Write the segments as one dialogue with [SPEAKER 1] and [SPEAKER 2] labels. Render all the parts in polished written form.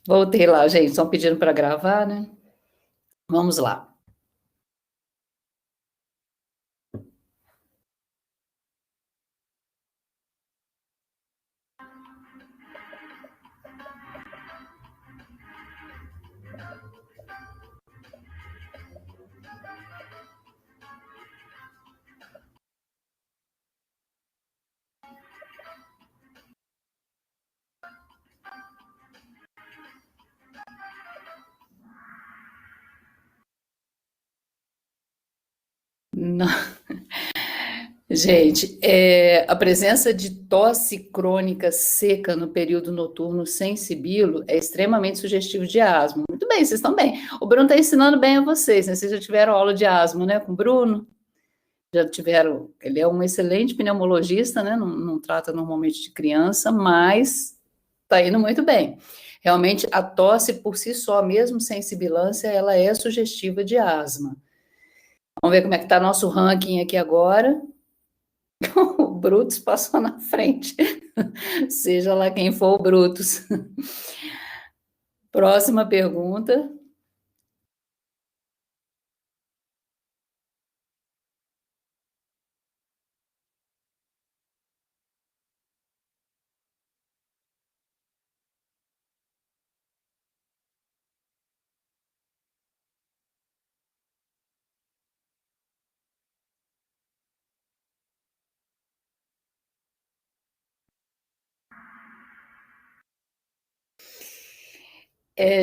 [SPEAKER 1] Voltei lá, gente. Estão pedindo para gravar, né? Vamos lá. Não. Gente, a presença de tosse crônica seca no período noturno sem sibilo é extremamente sugestivo de asma. Muito bem, vocês estão bem. O Bruno está ensinando bem a vocês, né? Vocês já tiveram aula de asma, né, com o Bruno? Já tiveram. Ele é um excelente pneumologista, né? Não trata normalmente de criança, mas está indo muito bem. Realmente, a tosse por si só, mesmo sem sibilância, ela é sugestiva de asma. Vamos ver como é que está nosso ranking aqui agora. O Brutus passou na frente, seja lá quem for o Brutus. Próxima pergunta.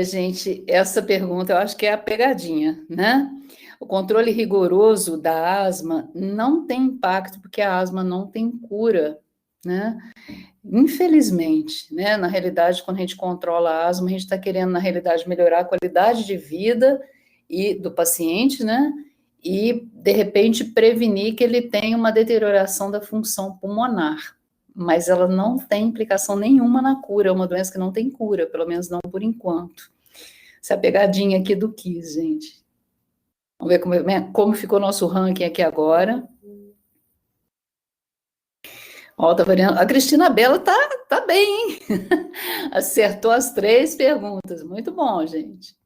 [SPEAKER 1] Gente, essa pergunta eu acho que é a pegadinha, né? O controle rigoroso da asma não tem impacto, porque a asma não tem cura, né? Infelizmente, né? Na realidade, quando a gente controla a asma, a gente está querendo, na realidade, melhorar a qualidade de vida e do paciente, né? E, de repente, prevenir que ele tenha uma deterioração da função pulmonar. Mas ela não tem implicação nenhuma na cura, é uma doença que não tem cura, pelo menos não por enquanto. Essa é a pegadinha aqui do Kiss, gente. Vamos ver como ficou nosso ranking aqui agora. Ó, tá variando. A Cristina Bela tá bem, hein? Acertou as três perguntas. Muito bom, gente.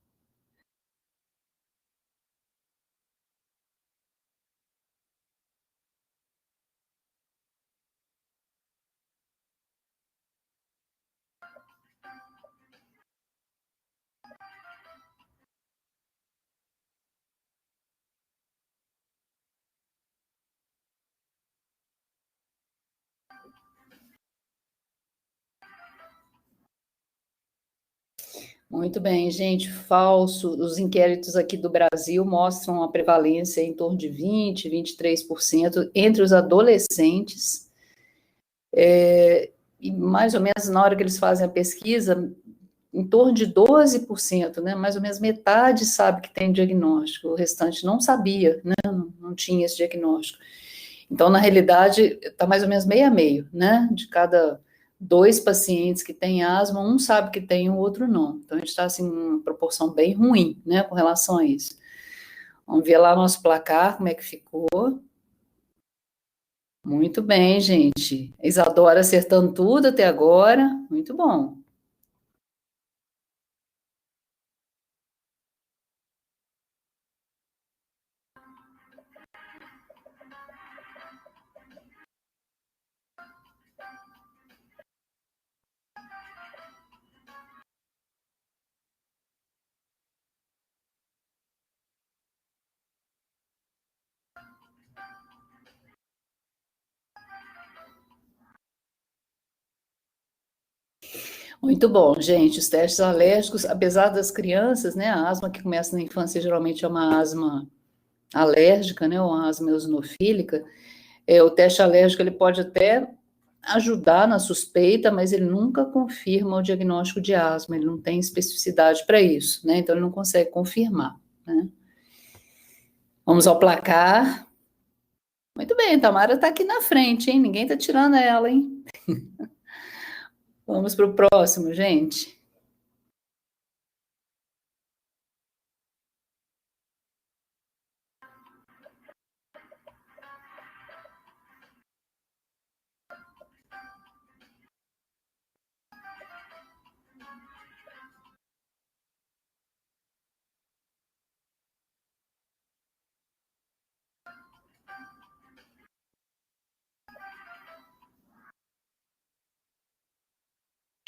[SPEAKER 1] Muito bem, gente. Falso. Os inquéritos aqui do Brasil mostram a prevalência em torno de 23% entre os adolescentes. E mais ou menos na hora que eles fazem a pesquisa, em torno de 12%, né? Mais ou menos metade sabe que tem diagnóstico, o restante não sabia, né? Não tinha esse diagnóstico. Então, na realidade, está mais ou menos meio a meio, né? De cada dois pacientes que têm asma, um sabe que tem, o outro não. Então, a gente está, assim, uma proporção bem ruim, né, com relação a isso. Vamos ver lá nosso placar, como é que ficou. Muito bem, gente. Isadora acertando tudo até agora. Muito bom. Muito bom, gente. Os testes alérgicos, apesar das crianças, né? A asma que começa na infância geralmente é uma asma alérgica, né? Ou uma asma eosinofílica. O teste alérgico ele pode até ajudar na suspeita, mas ele nunca confirma o diagnóstico de asma. Ele não tem especificidade para isso, né? Então ele não consegue confirmar, né? Vamos ao placar. Muito bem, Tamara está aqui na frente, hein? Ninguém está tirando ela, hein? Vamos para o próximo, gente.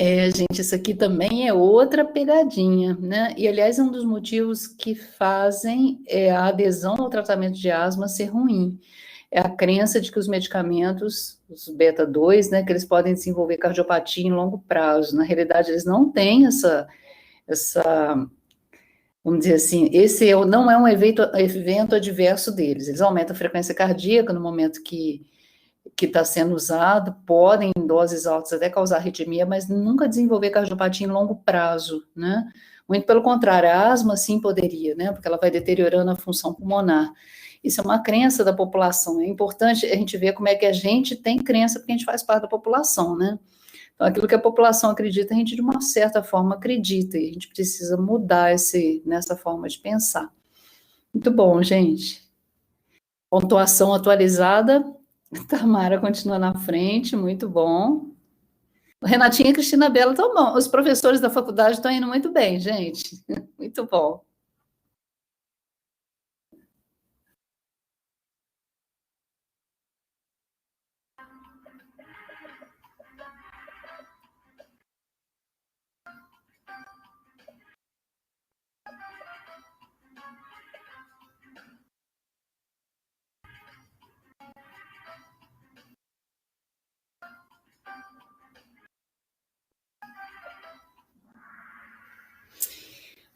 [SPEAKER 1] Gente, isso aqui também é outra pegadinha, né? E, aliás, é um dos motivos que fazem a adesão ao tratamento de asma ser ruim. É a crença de que os medicamentos, os beta-2, né, que eles podem desenvolver cardiopatia em longo prazo. Na realidade, eles não têm essa, vamos dizer assim, não é um evento adverso deles. Eles aumentam a frequência cardíaca no momento que está sendo usado, podem, em doses altas, até causar arritmia, mas nunca desenvolver cardiopatia em longo prazo, né? Muito pelo contrário, a asma sim poderia, né? Porque ela vai deteriorando a função pulmonar. Isso é uma crença da população. É importante a gente ver como é que a gente tem crença, porque a gente faz parte da população, né? Então, aquilo que a população acredita, a gente, de uma certa forma, acredita, e a gente precisa mudar nessa forma de pensar. Muito bom, gente. Pontuação atualizada. Tamara continua na frente, muito bom. Renatinha e Cristina Bela estão bom. Os professores da faculdade estão indo muito bem, gente. Muito bom.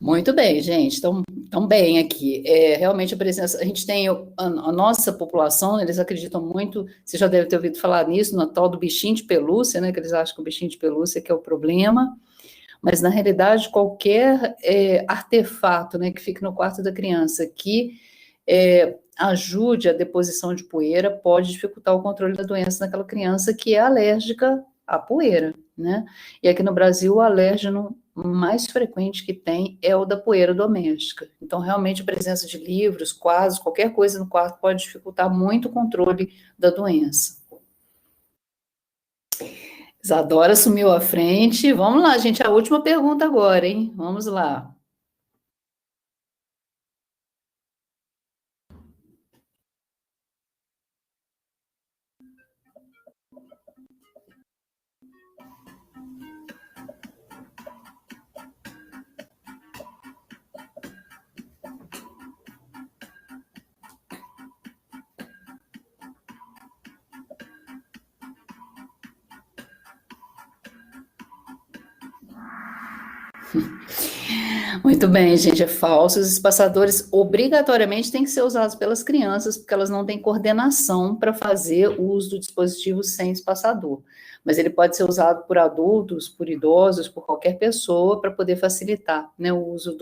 [SPEAKER 1] Muito bem, gente. Estão bem aqui. Realmente a presença. A gente tem a nossa população, eles acreditam muito. Você já deve ter ouvido falar nisso, no tal do bichinho de pelúcia, né? Que eles acham que o bichinho de pelúcia que é o problema. Mas, na realidade, qualquer artefato, né, que fique no quarto da criança que ajude a deposição de poeira pode dificultar o controle da doença naquela criança que é alérgica à poeira, né? E aqui no Brasil, o alérgeno mais frequente que tem é o da poeira doméstica. Então, realmente, a presença de livros, quadros, qualquer coisa no quarto pode dificultar muito o controle da doença. Isadora assumiu a frente. Vamos lá, gente, a última pergunta agora, hein? Vamos lá. Muito bem, gente, é falso. Os espaçadores obrigatoriamente têm que ser usados pelas crianças, porque elas não têm coordenação para fazer o uso do dispositivo sem espaçador. Mas ele pode ser usado por adultos, por idosos, por qualquer pessoa, para poder facilitar, né, o uso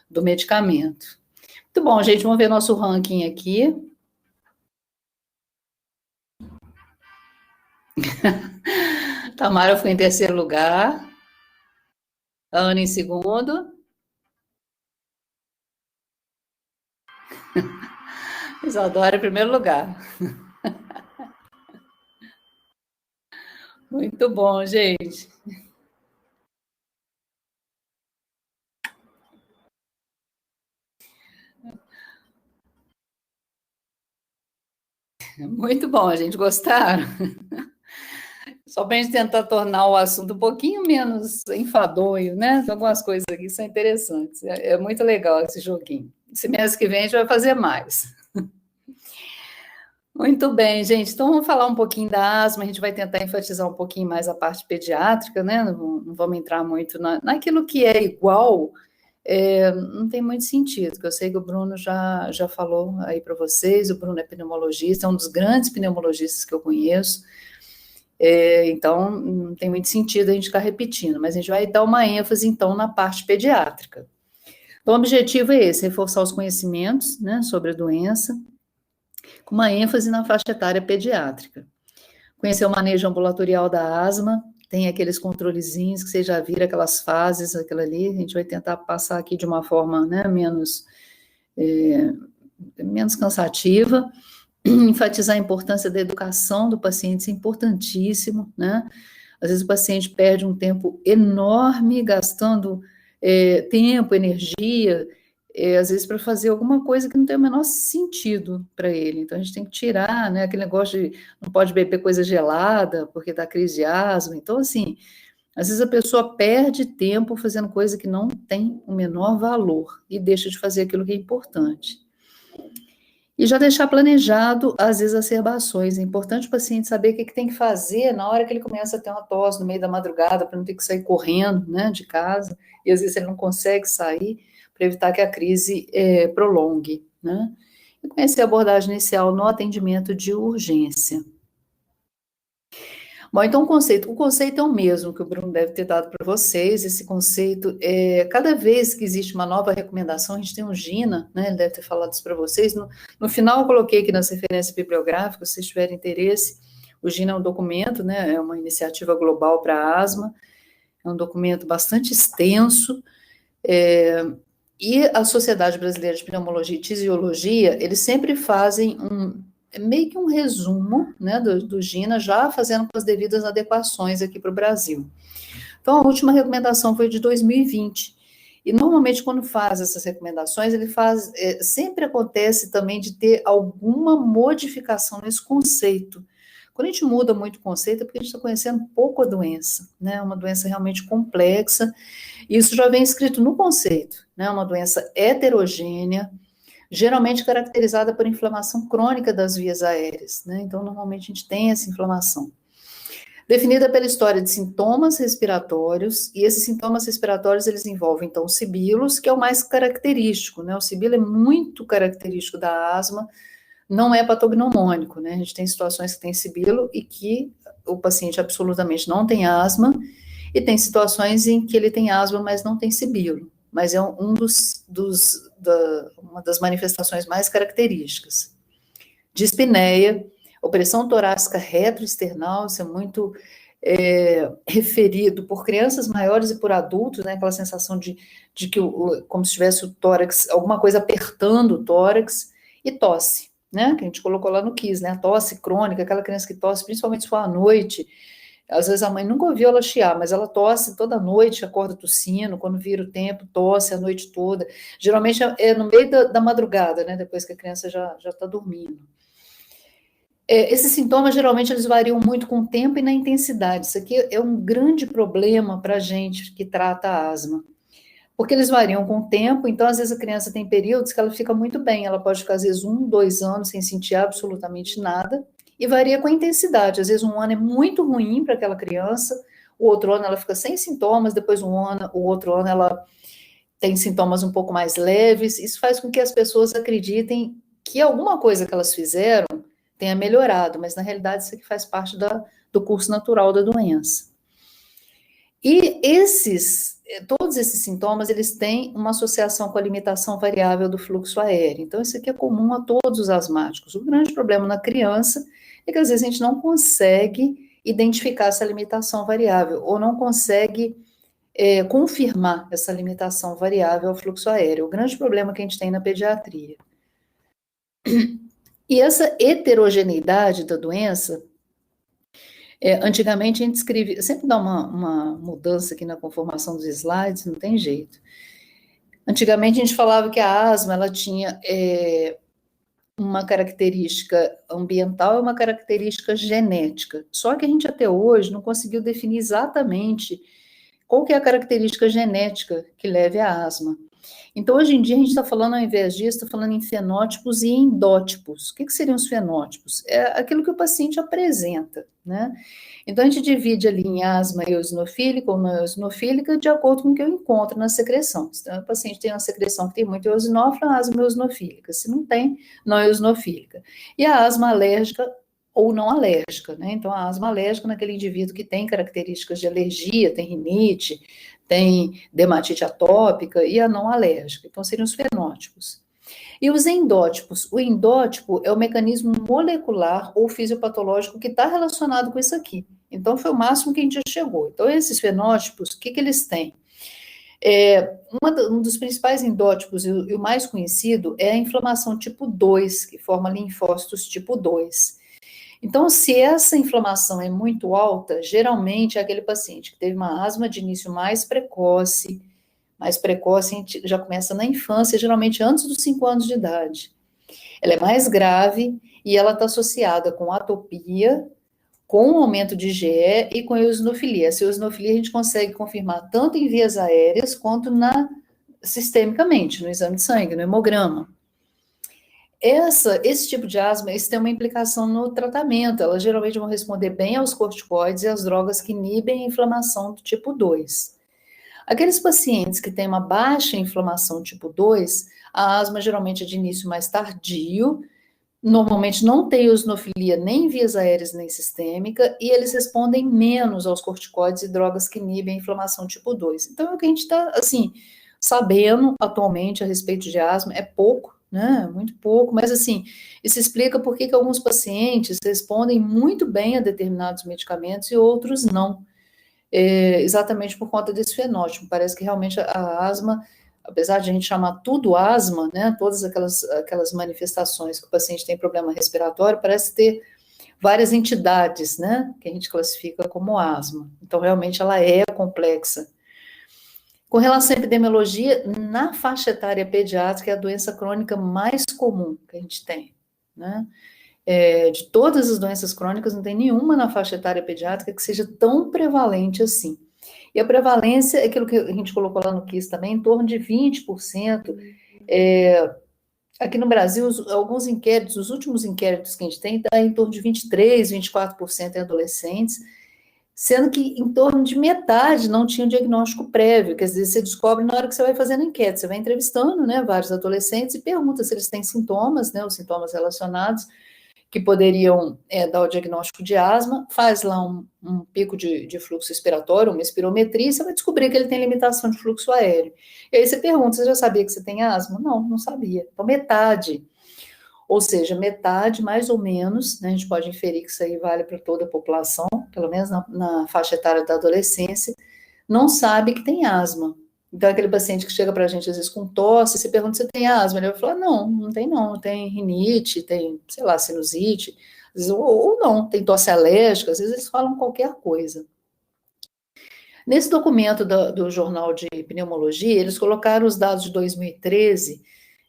[SPEAKER 1] do medicamento. Muito bom, gente, vamos ver nosso ranking aqui. Tamara foi em terceiro lugar, Ana em segundo, Isadora em primeiro lugar. Muito bom, gente. Muito bom, gente. Gostaram? Só para a gente tentar tornar o assunto um pouquinho menos enfadonho, né? Algumas coisas aqui são interessantes. É muito legal esse joguinho. Esse mês que vem a gente vai fazer mais. Muito bem, gente. Então vamos falar um pouquinho da asma. A gente vai tentar enfatizar um pouquinho mais a parte pediátrica, né? Não vamos entrar muito naquilo que é igual. Não tem muito sentido, porque eu sei que o Bruno já falou aí para vocês. O Bruno é pneumologista, é um dos grandes pneumologistas que eu conheço. Então, não tem muito sentido a gente ficar repetindo, mas a gente vai dar uma ênfase, então, na parte pediátrica. Então, o objetivo é esse, reforçar os conhecimentos, né, sobre a doença, com uma ênfase na faixa etária pediátrica. Conhecer o manejo ambulatorial da asma, tem aqueles controlezinhos que vocês já viram, aquelas fases, aquilo ali, a gente vai tentar passar aqui de uma forma, né, menos cansativa. Enfatizar a importância da educação do paciente, isso é importantíssimo, né? Às vezes o paciente perde um tempo enorme gastando tempo, energia, às vezes para fazer alguma coisa que não tem o menor sentido para ele. Então a gente tem que tirar, né? Aquele negócio de não pode beber coisa gelada porque dá crise de asma. Então, assim, Às vezes a pessoa perde tempo fazendo coisa que não tem o menor valor e deixa de fazer aquilo que é importante. E já deixar planejado as exacerbações. É importante o paciente saber o que tem que fazer na hora que ele começa a ter uma tosse no meio da madrugada, para não ter que sair correndo, né, de casa, e às vezes ele não consegue sair, para evitar que a crise prolongue, né? E conhecer a abordagem inicial no atendimento de urgência. Bom, então o conceito é o mesmo que o Bruno deve ter dado para vocês. Esse conceito cada vez que existe uma nova recomendação, a gente tem um GINA, né? Ele deve ter falado isso para vocês. No final, eu coloquei aqui nas referências bibliográficas, se vocês tiverem interesse. O GINA é um documento, né? É uma iniciativa global para a asma, é um documento bastante extenso. E a Sociedade Brasileira de Pneumologia e Tisiologia, eles sempre fazem meio que um resumo, né, do GINA, já fazendo com as devidas adequações aqui para o Brasil. Então, a última recomendação foi de 2020. E, normalmente, quando faz essas recomendações, ele faz, sempre acontece também de ter alguma modificação nesse conceito. Quando a gente muda muito o conceito, é porque a gente está conhecendo pouco a doença, né, uma doença realmente complexa, e isso já vem escrito no conceito, né, uma doença heterogênea, geralmente caracterizada por inflamação crônica das vias aéreas, né? Então, normalmente a gente tem essa inflamação. Definida pela história de sintomas respiratórios, e esses sintomas respiratórios, eles envolvem, então, sibilos, que é o mais característico, né? O sibilo é muito característico da asma, não é patognomônico, né? A gente tem situações que tem sibilo e que o paciente absolutamente não tem asma, e tem situações em que ele tem asma, mas não tem sibilo. Mas é uma das manifestações mais características. Dispneia, opressão torácica retroesternal, isso é muito referido por crianças maiores e por adultos, né, aquela sensação de que como se tivesse o tórax, alguma coisa apertando o tórax, e tosse, né, que a gente colocou lá no KISS, né, a tosse crônica, aquela criança que tosse, principalmente se for à noite. Às vezes a mãe nunca ouviu ela chiar, mas ela tosse toda noite, acorda tossindo, quando vira o tempo, tosse a noite toda. Geralmente é no meio da madrugada, né? Depois que a criança já está dormindo. Esses sintomas, geralmente, eles variam muito com o tempo e na intensidade. Isso aqui é um grande problema para a gente que trata a asma. Porque eles variam com o tempo, então, às vezes, a criança tem períodos que ela fica muito bem, ela pode ficar, às vezes, 1, 2 anos sem sentir absolutamente nada, e varia com a intensidade. Às vezes, um ano é muito ruim para aquela criança, o outro ano ela fica sem sintomas, depois o outro ano ela tem sintomas um pouco mais leves. Isso faz com que as pessoas acreditem que alguma coisa que elas fizeram tenha melhorado, mas, na realidade, isso aqui faz parte do curso natural da doença. E todos esses sintomas, eles têm uma associação com a limitação variável do fluxo aéreo. Então, isso aqui é comum a todos os asmáticos. O grande problema na criança é que, às vezes, a gente não consegue identificar essa limitação variável, ou não consegue confirmar essa limitação variável ao fluxo aéreo. O grande problema que a gente tem na pediatria. E essa heterogeneidade da doença, antigamente a gente escrevia, sempre dá uma mudança aqui na conformação dos slides, não tem jeito. Antigamente a gente falava que a asma, ela tinha uma característica ambiental e uma característica genética. Só que a gente até hoje não conseguiu definir exatamente qual que é a característica genética que leve à asma. Então, hoje em dia, a gente está falando, ao invés disso, está falando em fenótipos e endótipos. O que seriam os fenótipos? É aquilo que o paciente apresenta, né? Então, a gente divide ali em asma eosinofílica ou não eosinofílica de acordo com o que eu encontro na secreção. Então, o paciente tem uma secreção que tem muito eosinófila, asma eosinofílica. Se não tem, não eosinofílica. E a asma alérgica ou não alérgica, né? Então, a asma alérgica naquele indivíduo que tem características de alergia, tem rinite, tem dermatite atópica, e a não alérgica. Então, seriam os fenótipos. E os endótipos? O endótipo é o mecanismo molecular ou fisiopatológico que está relacionado com isso aqui. Então, foi o máximo que a gente já chegou. Então, esses fenótipos, o que eles têm? Um dos principais endótipos, e o mais conhecido, é a inflamação tipo 2, que forma linfócitos tipo 2. Então, se essa inflamação é muito alta, geralmente é aquele paciente que teve uma asma de início mais precoce, a gente já começa na infância, geralmente antes dos 5 anos de idade. Ela é mais grave e ela está associada com atopia, com o aumento de IgE e com a eosinofilia. Essa eosinofilia a gente consegue confirmar tanto em vias aéreas quanto sistemicamente, no exame de sangue, no hemograma. Esse tipo de asma, isso tem uma implicação no tratamento. Elas geralmente vão responder bem aos corticoides e às drogas que inibem a inflamação do tipo 2. Aqueles pacientes que têm uma baixa inflamação tipo 2, a asma geralmente é de início mais tardio, normalmente não tem eosinofilia nem em vias aéreas nem sistêmica, e eles respondem menos aos corticoides e drogas que inibem a inflamação tipo 2. Então, o que a gente está, assim, sabendo atualmente a respeito de asma é pouco, né? Muito pouco, mas assim, isso explica por que alguns pacientes respondem muito bem a determinados medicamentos e outros não. Exatamente por conta desse fenótipo. Parece que realmente a asma, apesar de a gente chamar tudo asma, né, todas aquelas manifestações que o paciente tem problema respiratório, parece ter várias entidades, né, que a gente classifica como asma. Então, realmente, ela é complexa. Com relação à epidemiologia, na faixa etária pediátrica é a doença crônica mais comum que a gente tem, né? De todas as doenças crônicas, não tem nenhuma na faixa etária pediátrica que seja tão prevalente assim. E a prevalência é aquilo que a gente colocou lá no KISS também, em torno de 20%. Aqui no Brasil, alguns inquéritos, os últimos inquéritos que a gente tem, está em torno de 23%, 24% em adolescentes, sendo que em torno de metade não tinha diagnóstico prévio, quer dizer, você descobre na hora que você vai fazendo a enquete, você vai entrevistando, né, vários adolescentes e pergunta se eles têm sintomas, né, os sintomas relacionados, que poderiam dar o diagnóstico de asma, faz lá um pico de fluxo expiratório, uma espirometria, e você vai descobrir que ele tem limitação de fluxo aéreo. E aí você pergunta, você já sabia que você tem asma? Não, não sabia. Então, metade. Ou seja, metade, mais ou menos, né, a gente pode inferir que isso aí vale para toda a população, pelo menos na faixa etária da adolescência, não sabe que tem asma. Então, aquele paciente que chega para a gente, às vezes, com tosse, você pergunta se tem asma, ele vai falar, não, não tem não, tem rinite, tem, sei lá, sinusite, ou não, tem tosse alérgica, às vezes eles falam qualquer coisa. Nesse documento do Jornal de Pneumologia, eles colocaram os dados de 2013,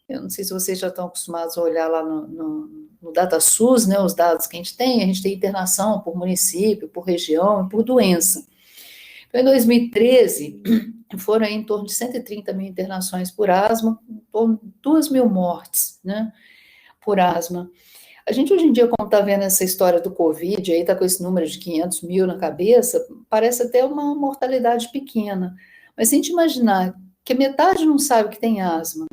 [SPEAKER 1] eu não sei se vocês já estão acostumados a olhar lá no DataSUS, né, os dados que a gente tem internação por município, por região e por doença. Então, em 2013, foram aí em torno de 130 mil internações por asma, em torno de 2 mil mortes, né, por asma. A gente hoje em dia, como está vendo essa história do Covid, aí está com esse número de 500 mil na cabeça, parece até uma mortalidade pequena. Mas se a gente imaginar que metade não sabe que tem asma,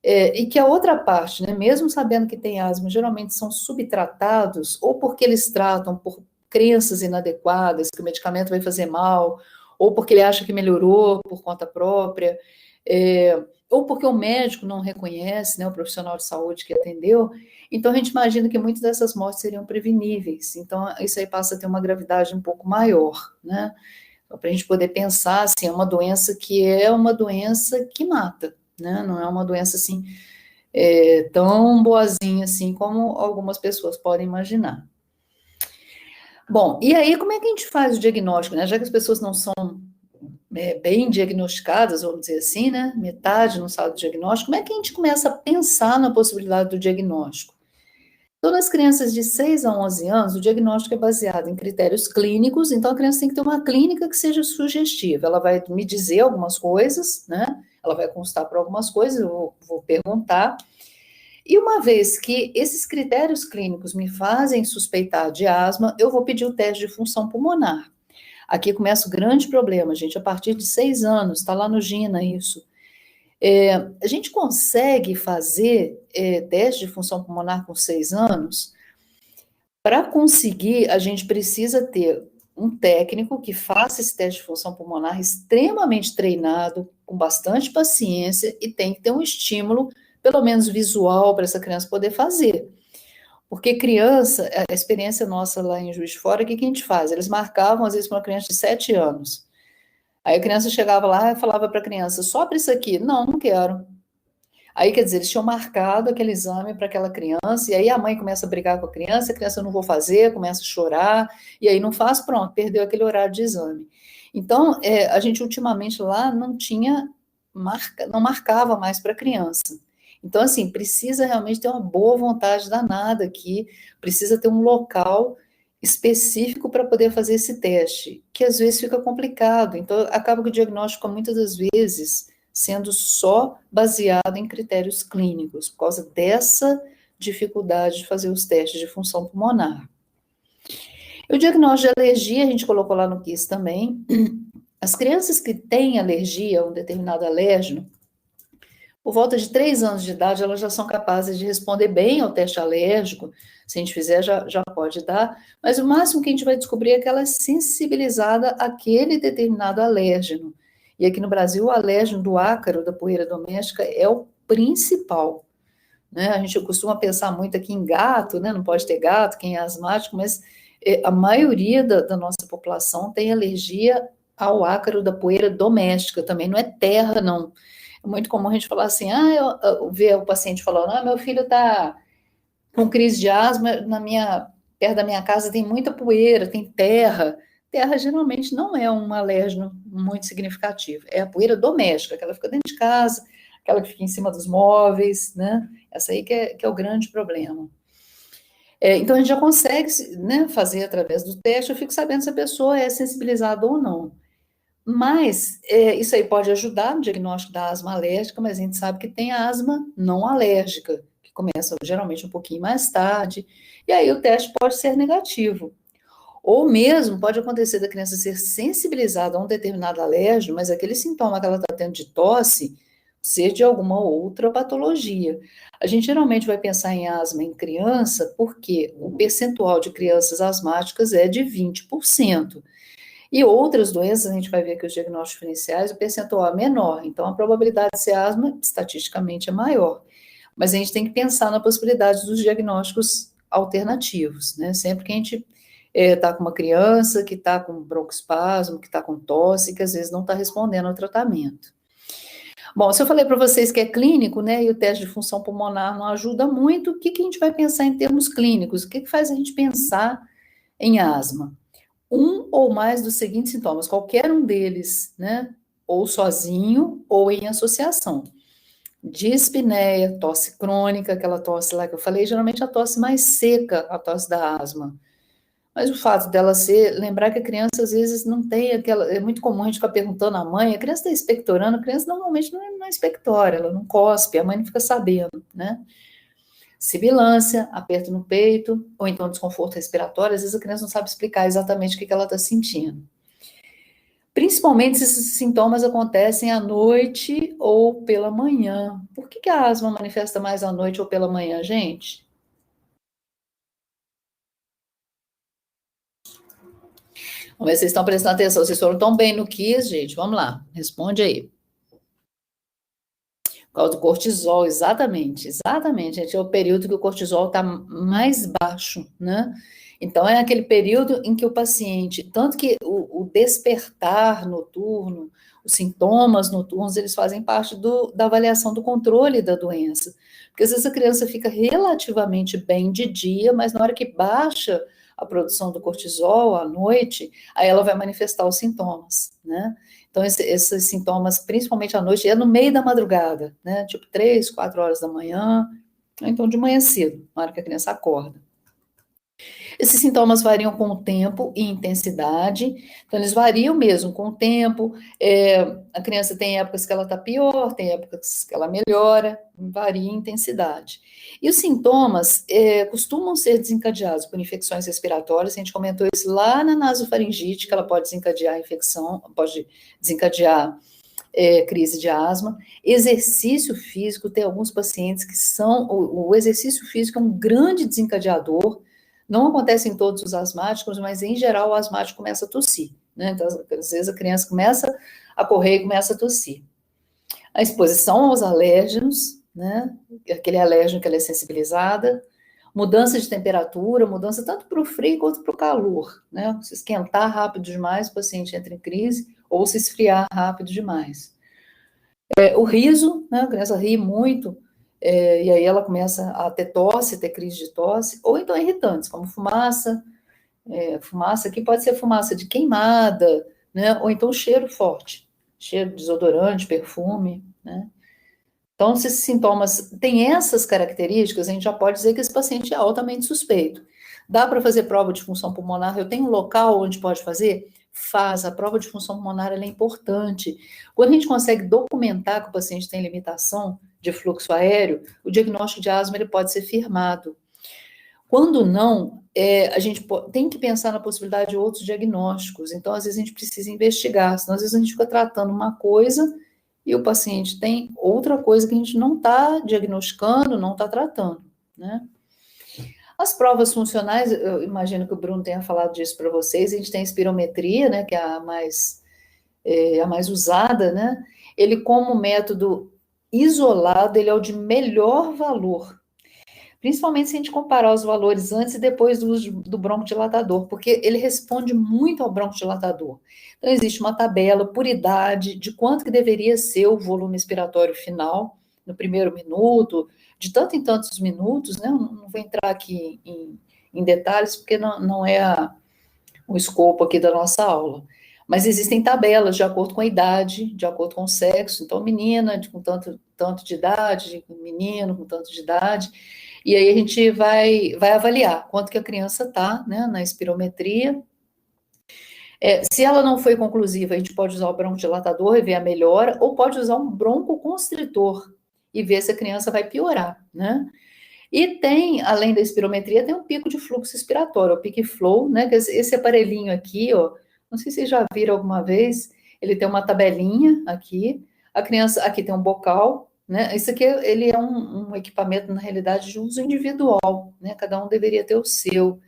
[SPEAKER 1] e que a outra parte, né, mesmo sabendo que tem asma, geralmente são subtratados, ou porque eles tratam por crenças inadequadas, que o medicamento vai fazer mal, ou porque ele acha que melhorou por conta própria, ou porque o médico não reconhece, né, o profissional de saúde que atendeu. Então, a gente imagina que muitas dessas mortes seriam preveníveis. Então, isso aí passa a ter uma gravidade um pouco maior, né? Então, para a gente poder pensar, assim, é uma doença que mata, né? Não é uma doença, assim, tão boazinha, assim, como algumas pessoas podem imaginar. Bom, e aí, como é que a gente faz o diagnóstico, né? Já que as pessoas não são bem diagnosticadas, vamos dizer assim, né? Metade não sabe do diagnóstico, como é que a gente começa a pensar na possibilidade do diagnóstico? Então, nas crianças de 6 a 11 anos, o diagnóstico é baseado em critérios clínicos, então a criança tem que ter uma clínica que seja sugestiva. Ela vai me dizer algumas coisas, né? Ela vai constar por algumas coisas, eu vou perguntar. E uma vez que esses critérios clínicos me fazem suspeitar de asma, eu vou pedir o teste de função pulmonar. Aqui começa o grande problema, gente, a partir de 6 anos, está lá no GINA isso. A gente consegue fazer teste de função pulmonar com 6 anos? Para conseguir, a gente precisa ter um técnico que faça esse teste de função pulmonar extremamente treinado, com bastante paciência, e tem que ter um estímulo, pelo menos visual, para essa criança poder fazer. Porque criança, a experiência nossa lá em Juiz de Fora, o que a gente faz? Eles marcavam, às vezes, para uma criança de 7 anos. Aí a criança chegava lá e falava para a criança, sopra isso aqui. Não, não quero. Aí, quer dizer, eles tinham marcado aquele exame para aquela criança, e aí a mãe começa a brigar com a criança, eu não vou fazer, começa a chorar, e aí não faz, pronto, perdeu aquele horário de exame. Então, a gente ultimamente lá não marcava mais para criança. Então, assim, precisa realmente ter uma boa vontade danada aqui, precisa ter um local específico para poder fazer esse teste, que às vezes fica complicado. Então, acaba que o diagnóstico, muitas das vezes, sendo só baseado em critérios clínicos, por causa dessa dificuldade de fazer os testes de função pulmonar. O diagnóstico de alergia, a gente colocou lá no quiz também. As crianças que têm alergia a um determinado alérgeno, por volta de 3 anos de idade, elas já são capazes de responder bem ao teste alérgico. Se a gente fizer, já pode dar. Mas o máximo que a gente vai descobrir é que ela é sensibilizada àquele determinado alérgeno. E aqui no Brasil, o alérgeno do ácaro, da poeira doméstica, é o principal. Né? A gente costuma pensar muito aqui em gato, né? Não pode ter gato, quem é asmático, mas a maioria da nossa população tem alergia ao ácaro da poeira doméstica também. Não é terra, não. É muito comum a gente falar assim, eu ver o paciente falando, meu filho está com crise de asma, perto da minha casa tem muita poeira, tem terra. Terra geralmente não é um alérgeno muito significativo, é a poeira doméstica, aquela que fica dentro de casa, aquela que fica em cima dos móveis, né? Essa aí que é o grande problema. Então a gente já consegue, né, fazer através do teste, eu fico sabendo se a pessoa é sensibilizada ou não. Mas isso aí pode ajudar no diagnóstico da asma alérgica, mas a gente sabe que tem a asma não alérgica, que começa geralmente um pouquinho mais tarde, e aí o teste pode ser negativo. Ou mesmo pode acontecer da criança ser sensibilizada a um determinado alérgeno, mas aquele sintoma que ela está tendo de tosse ser de alguma outra patologia. A gente geralmente vai pensar em asma em criança porque o percentual de crianças asmáticas é de 20%. E outras doenças, a gente vai ver que os diagnósticos diferenciais, o percentual é menor, então a probabilidade de ser asma, estatisticamente, é maior. Mas a gente tem que pensar na possibilidade dos diagnósticos alternativos, né? Sempre que a gente está com uma criança que está com broncoespasmo, que está com tosse, que às vezes não está respondendo ao tratamento. Bom, se eu falei para vocês que é clínico, né, e o teste de função pulmonar não ajuda muito, o que a gente vai pensar em termos clínicos? O que faz a gente pensar em asma? Um ou mais dos seguintes sintomas, qualquer um deles, né? Ou sozinho ou em associação. Dispneia, tosse crônica, aquela tosse lá que eu falei, geralmente a tosse mais seca, a tosse da asma. Mas o fato dela lembrar que a criança às vezes não tem aquela, é muito comum a gente ficar perguntando à mãe, a criança está expectorando, a criança normalmente não expectora, ela não cospe, a mãe não fica sabendo, né? Sibilância, aperto no peito, ou então desconforto respiratório, às vezes a criança não sabe explicar exatamente o que ela está sentindo. Principalmente se esses sintomas acontecem à noite ou pela manhã. Por que a asma manifesta mais à noite ou pela manhã, gente? Vamos ver se vocês estão prestando atenção. Vocês foram tão bem no quiz, gente. Vamos lá, responde aí. Por causa do cortisol, exatamente, gente, é o período que o cortisol está mais baixo, né? Então, é aquele período em que o paciente, tanto que o despertar noturno, os sintomas noturnos, eles fazem parte da avaliação do controle da doença. Porque às vezes a criança fica relativamente bem de dia, mas na hora que baixa a produção do cortisol à noite, aí ela vai manifestar os sintomas, né? Então, esses sintomas, principalmente à noite, é no meio da madrugada, né? Tipo 3, 4 horas da manhã, ou então de manhã cedo, na hora que a criança acorda. Esses sintomas variam com o tempo e intensidade, então eles variam mesmo com o tempo. A criança tem épocas que ela está pior, tem épocas que ela melhora, varia em intensidade. E os sintomas costumam ser desencadeados por infecções respiratórias, a gente comentou isso lá na nasofaringite, que ela pode desencadear infecção, pode desencadear crise de asma. Exercício físico, tem alguns pacientes que o exercício físico é um grande desencadeador. Não acontece em todos os asmáticos, mas em geral o asmático começa a tossir, né? Então, às vezes a criança começa a correr e começa a tossir. A exposição aos alérgenos, né? Aquele alérgeno que ela é sensibilizada, mudança de temperatura, mudança tanto para o frio quanto para o calor, né? Se esquentar rápido demais, o paciente entra em crise, ou se esfriar rápido demais. O riso, né? A criança ri muito, e aí ela começa a ter tosse, ter crise de tosse, ou então irritantes, como fumaça, fumaça que pode ser fumaça de queimada, né? Ou então cheiro forte, cheiro de desodorante, perfume, né? Então, se esses sintomas têm essas características, a gente já pode dizer que esse paciente é altamente suspeito. Dá para fazer prova de função pulmonar? Eu tenho um local onde pode fazer? Faz. A prova de função pulmonar ela é importante. Quando a gente consegue documentar que o paciente tem limitação de fluxo aéreo, o diagnóstico de asma ele pode ser firmado. Quando não, a gente tem que pensar na possibilidade de outros diagnósticos. Então, às vezes, a gente precisa investigar, senão, às vezes, a gente fica tratando uma coisa e o paciente tem outra coisa que a gente não está diagnosticando, não está tratando, né? As provas funcionais, eu imagino que o Bruno tenha falado disso para vocês, a gente tem a espirometria, né, que é a mais usada, né? Ele, como método isolado, ele é o de melhor valor, principalmente se a gente comparar os valores antes e depois do uso do broncodilatador, porque ele responde muito ao broncodilatador. Então, existe uma tabela por idade de quanto que deveria ser o volume expiratório final no primeiro minuto, de tanto em tantos minutos, né? Eu não vou entrar aqui em detalhes, porque não é o escopo aqui da nossa aula. Mas existem tabelas de acordo com a idade, de acordo com o sexo. Então, menina com tanto de idade, menino com tanto de idade. E aí a gente vai avaliar quanto que a criança está, né, na espirometria. Se ela não foi conclusiva, a gente pode usar o broncodilatador e ver a melhora, ou pode usar um broncoconstritor e ver se a criança vai piorar, né? E tem, além da espirometria, tem um pico de fluxo expiratório, o peak flow, né? Que esse aparelhinho aqui, ó, não sei se vocês já viram alguma vez, ele tem uma tabelinha aqui, a criança, aqui tem um bocal, né? Isso aqui, ele é um equipamento, na realidade, de uso individual, né? Cada um deveria ter o seu,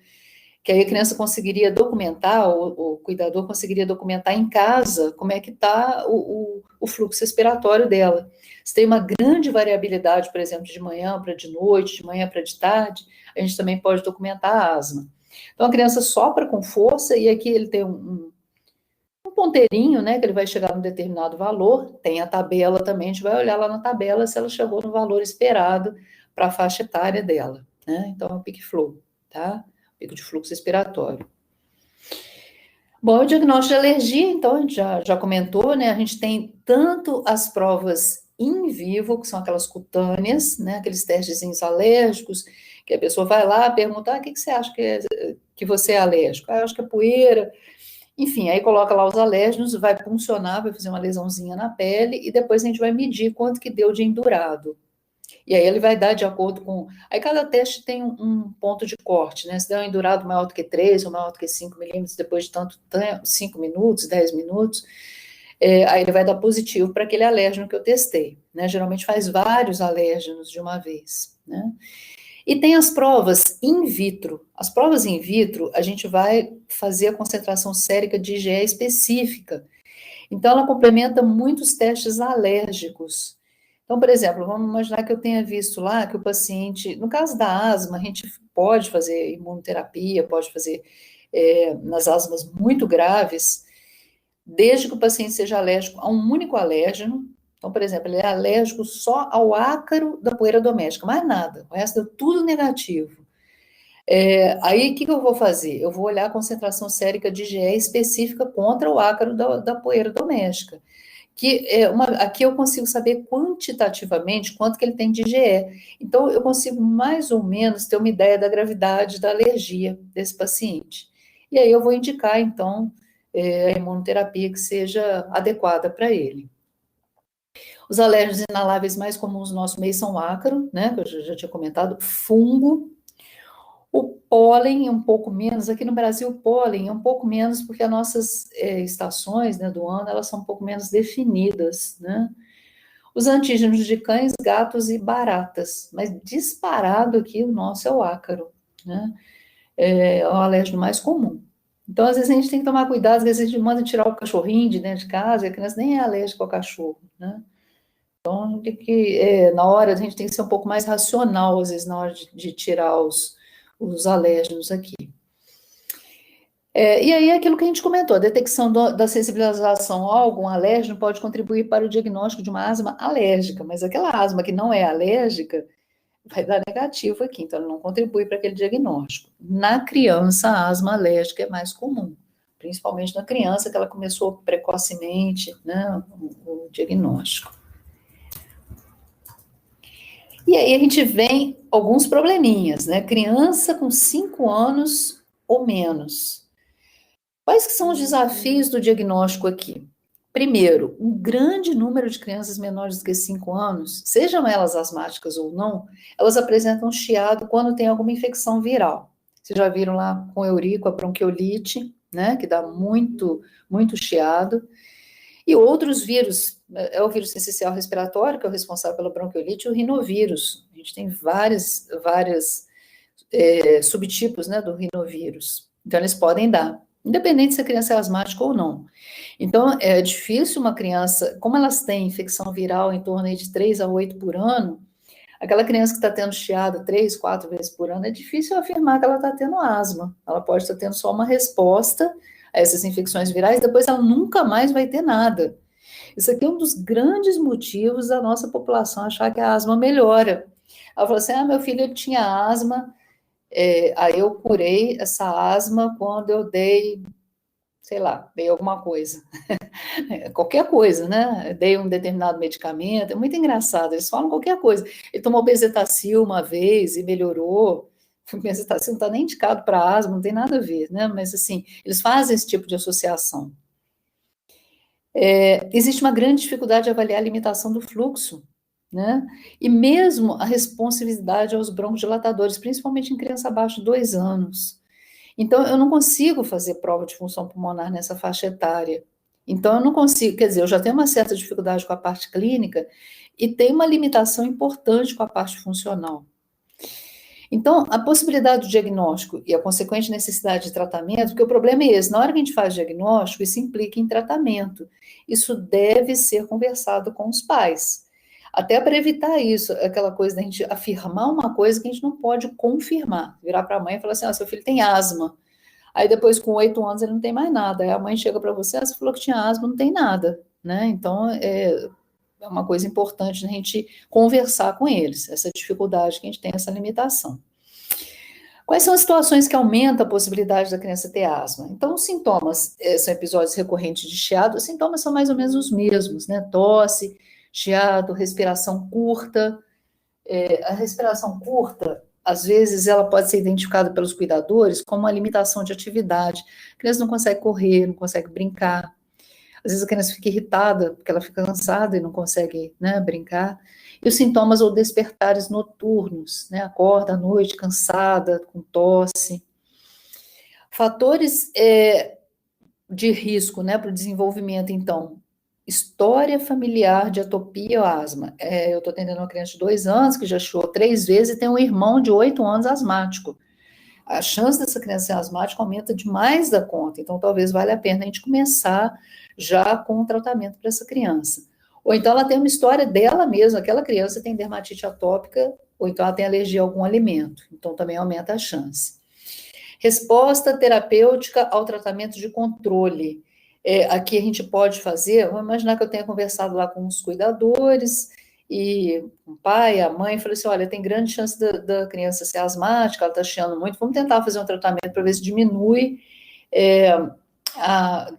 [SPEAKER 1] que aí a criança conseguiria documentar, o cuidador conseguiria documentar em casa como é que está o fluxo respiratório dela. Se tem uma grande variabilidade, por exemplo, de manhã para de noite, de manhã para de tarde, a gente também pode documentar a asma. Então, a criança sopra com força e aqui ele tem um ponteirinho, né, que ele vai chegar num determinado valor, tem a tabela também, a gente vai olhar lá na tabela se ela chegou no valor esperado para a faixa etária dela, né? Então, é o peak flow, tá? Pico de fluxo respiratório. Bom, o diagnóstico de alergia, então, a gente já comentou, né? A gente tem tanto as provas in vivo, que são aquelas cutâneas, né? Aqueles testes alérgicos, que a pessoa vai lá, pergunta, o que você acha que você é alérgico? Eu acho que é poeira. Enfim, aí coloca lá os alérgenos, vai puncionar, vai fazer uma lesãozinha na pele, e depois a gente vai medir quanto que deu de endurado. E aí ele vai dar de acordo com... Aí cada teste tem um ponto de corte, né? Se der um endurado maior do que 3 ou maior do que 5 milímetros depois de tanto tempo, 5 minutos, 10 minutos, aí ele vai dar positivo para aquele alérgeno que eu testei, né? Geralmente faz vários alérgenos de uma vez, né? E tem as provas in vitro. As provas in vitro, a gente vai fazer a concentração sérica de IgE específica. Então, ela complementa muitos testes alérgicos. Então, por exemplo, vamos imaginar que eu tenha visto lá que o paciente, no caso da asma, a gente pode fazer imunoterapia, pode fazer nas asmas muito graves, desde que o paciente seja alérgico a um único alérgeno. Então, por exemplo, ele é alérgico só ao ácaro da poeira doméstica, mais nada, o resto é tudo negativo. Aí, o que eu vou fazer? Eu vou olhar a concentração sérica de IgE específica contra o ácaro da poeira doméstica. Aqui eu consigo saber quantitativamente quanto que ele tem de IgE. Então, eu consigo mais ou menos ter uma ideia da gravidade da alergia desse paciente. E aí eu vou indicar, então, a imunoterapia que seja adequada para ele. Os alérgenos inaláveis mais comuns no nosso meio são ácaro, né, que eu já tinha comentado, fungo, o pólen um pouco menos, aqui no Brasil o pólen é um pouco menos porque as nossas estações, né, do ano, elas são um pouco menos definidas, né? Os antígenos de cães, gatos e baratas, mas disparado aqui o nosso é o ácaro, né? É o alérgeno mais comum. Então, às vezes a gente tem que tomar cuidado, às vezes a gente manda tirar o cachorrinho de dentro de casa e a criança nem é alérgica ao cachorro, né? Então, na hora a gente tem que ser um pouco mais racional, às vezes, na hora de tirar os alérgenos aqui. E aí, aquilo que a gente comentou, a detecção da sensibilização a algum alérgeno pode contribuir para o diagnóstico de uma asma alérgica, mas aquela asma que não é alérgica vai dar negativo aqui, então ela não contribui para aquele diagnóstico. Na criança, a asma alérgica é mais comum, principalmente na criança que ela começou precocemente, né, o diagnóstico. E aí a gente vem alguns probleminhas, né? Criança com 5 anos ou menos. Quais que são os desafios do diagnóstico aqui? Primeiro, um grande número de crianças menores do que 5 anos, sejam elas asmáticas ou não, elas apresentam chiado quando tem alguma infecção viral. Vocês já viram lá com eurico, a bronquiolite, né, que dá muito, muito chiado. E outros vírus, é o vírus essencial respiratório, que é o responsável pela bronquiolite, e o rinovírus. A gente tem várias subtipos, né, do rinovírus. Então, eles podem dar, independente se a criança é asmática ou não. Então, é difícil uma criança, como elas têm infecção viral em torno de 3 a 8 por ano, aquela criança que está tendo chiado 3, 4 vezes por ano, é difícil afirmar que ela está tendo asma. Ela pode estar tendo só uma resposta a essas infecções virais, depois ela nunca mais vai ter nada. Isso aqui é um dos grandes motivos da nossa população achar que a asma melhora. Ela falou assim: meu filho ele tinha asma, aí eu curei essa asma quando eu dei, sei lá, dei alguma coisa. Qualquer coisa, né? Dei um determinado medicamento, é muito engraçado, eles falam qualquer coisa. Ele tomou bezetacil uma vez e melhorou. O bezetacil não está nem indicado para asma, não tem nada a ver, né? Mas assim, eles fazem esse tipo de associação. Existe uma grande dificuldade de avaliar a limitação do fluxo, né? E mesmo a responsividade aos broncodilatadores, principalmente em criança abaixo de 2 anos. Então, eu não consigo fazer prova de função pulmonar nessa faixa etária. Então, eu não consigo, quer dizer, eu já tenho uma certa dificuldade com a parte clínica e tenho uma limitação importante com a parte funcional. Então, a possibilidade do diagnóstico e a consequente necessidade de tratamento, porque o problema é esse, na hora que a gente faz diagnóstico, isso implica em tratamento. Isso deve ser conversado com os pais. Até para evitar isso, aquela coisa da gente afirmar uma coisa que a gente não pode confirmar. Virar para a mãe e falar assim: seu filho tem asma. Aí depois, com 8 anos, ele não tem mais nada. Aí a mãe chega para você: você falou que tinha asma, não tem nada. Né? Então, é uma coisa importante a gente conversar com eles, essa dificuldade que a gente tem, essa limitação. Quais são as situações que aumentam a possibilidade da criança ter asma? Então, os sintomas são episódios recorrentes de chiado, os sintomas são mais ou menos os mesmos, né? Tosse, chiado, respiração curta. A respiração curta, às vezes, ela pode ser identificada pelos cuidadores como uma limitação de atividade. A criança não consegue correr, não consegue brincar. Às vezes a criança fica irritada, porque ela fica cansada e não consegue, né, brincar. E os sintomas ou despertares noturnos, né, acorda à noite cansada, com tosse. Fatores de risco, né, para o desenvolvimento, então. História familiar de atopia ou asma. Eu estou atendendo uma criança de 2 anos, que já chiou 3 vezes, e tem um irmão de 8 anos asmático. A chance dessa criança ser asmática aumenta demais da conta, então talvez valha a pena a gente começar já com o tratamento para essa criança. Ou então ela tem uma história dela mesma, aquela criança tem dermatite atópica, ou então ela tem alergia a algum alimento, então também aumenta a chance. Resposta terapêutica ao tratamento de controle. Aqui a gente pode fazer, vamos imaginar que eu tenha conversado lá com os cuidadores, e o pai, a mãe, falou assim: olha, tem grande chance da criança ser asmática, ela está chiando muito, vamos tentar fazer um tratamento para ver se diminui,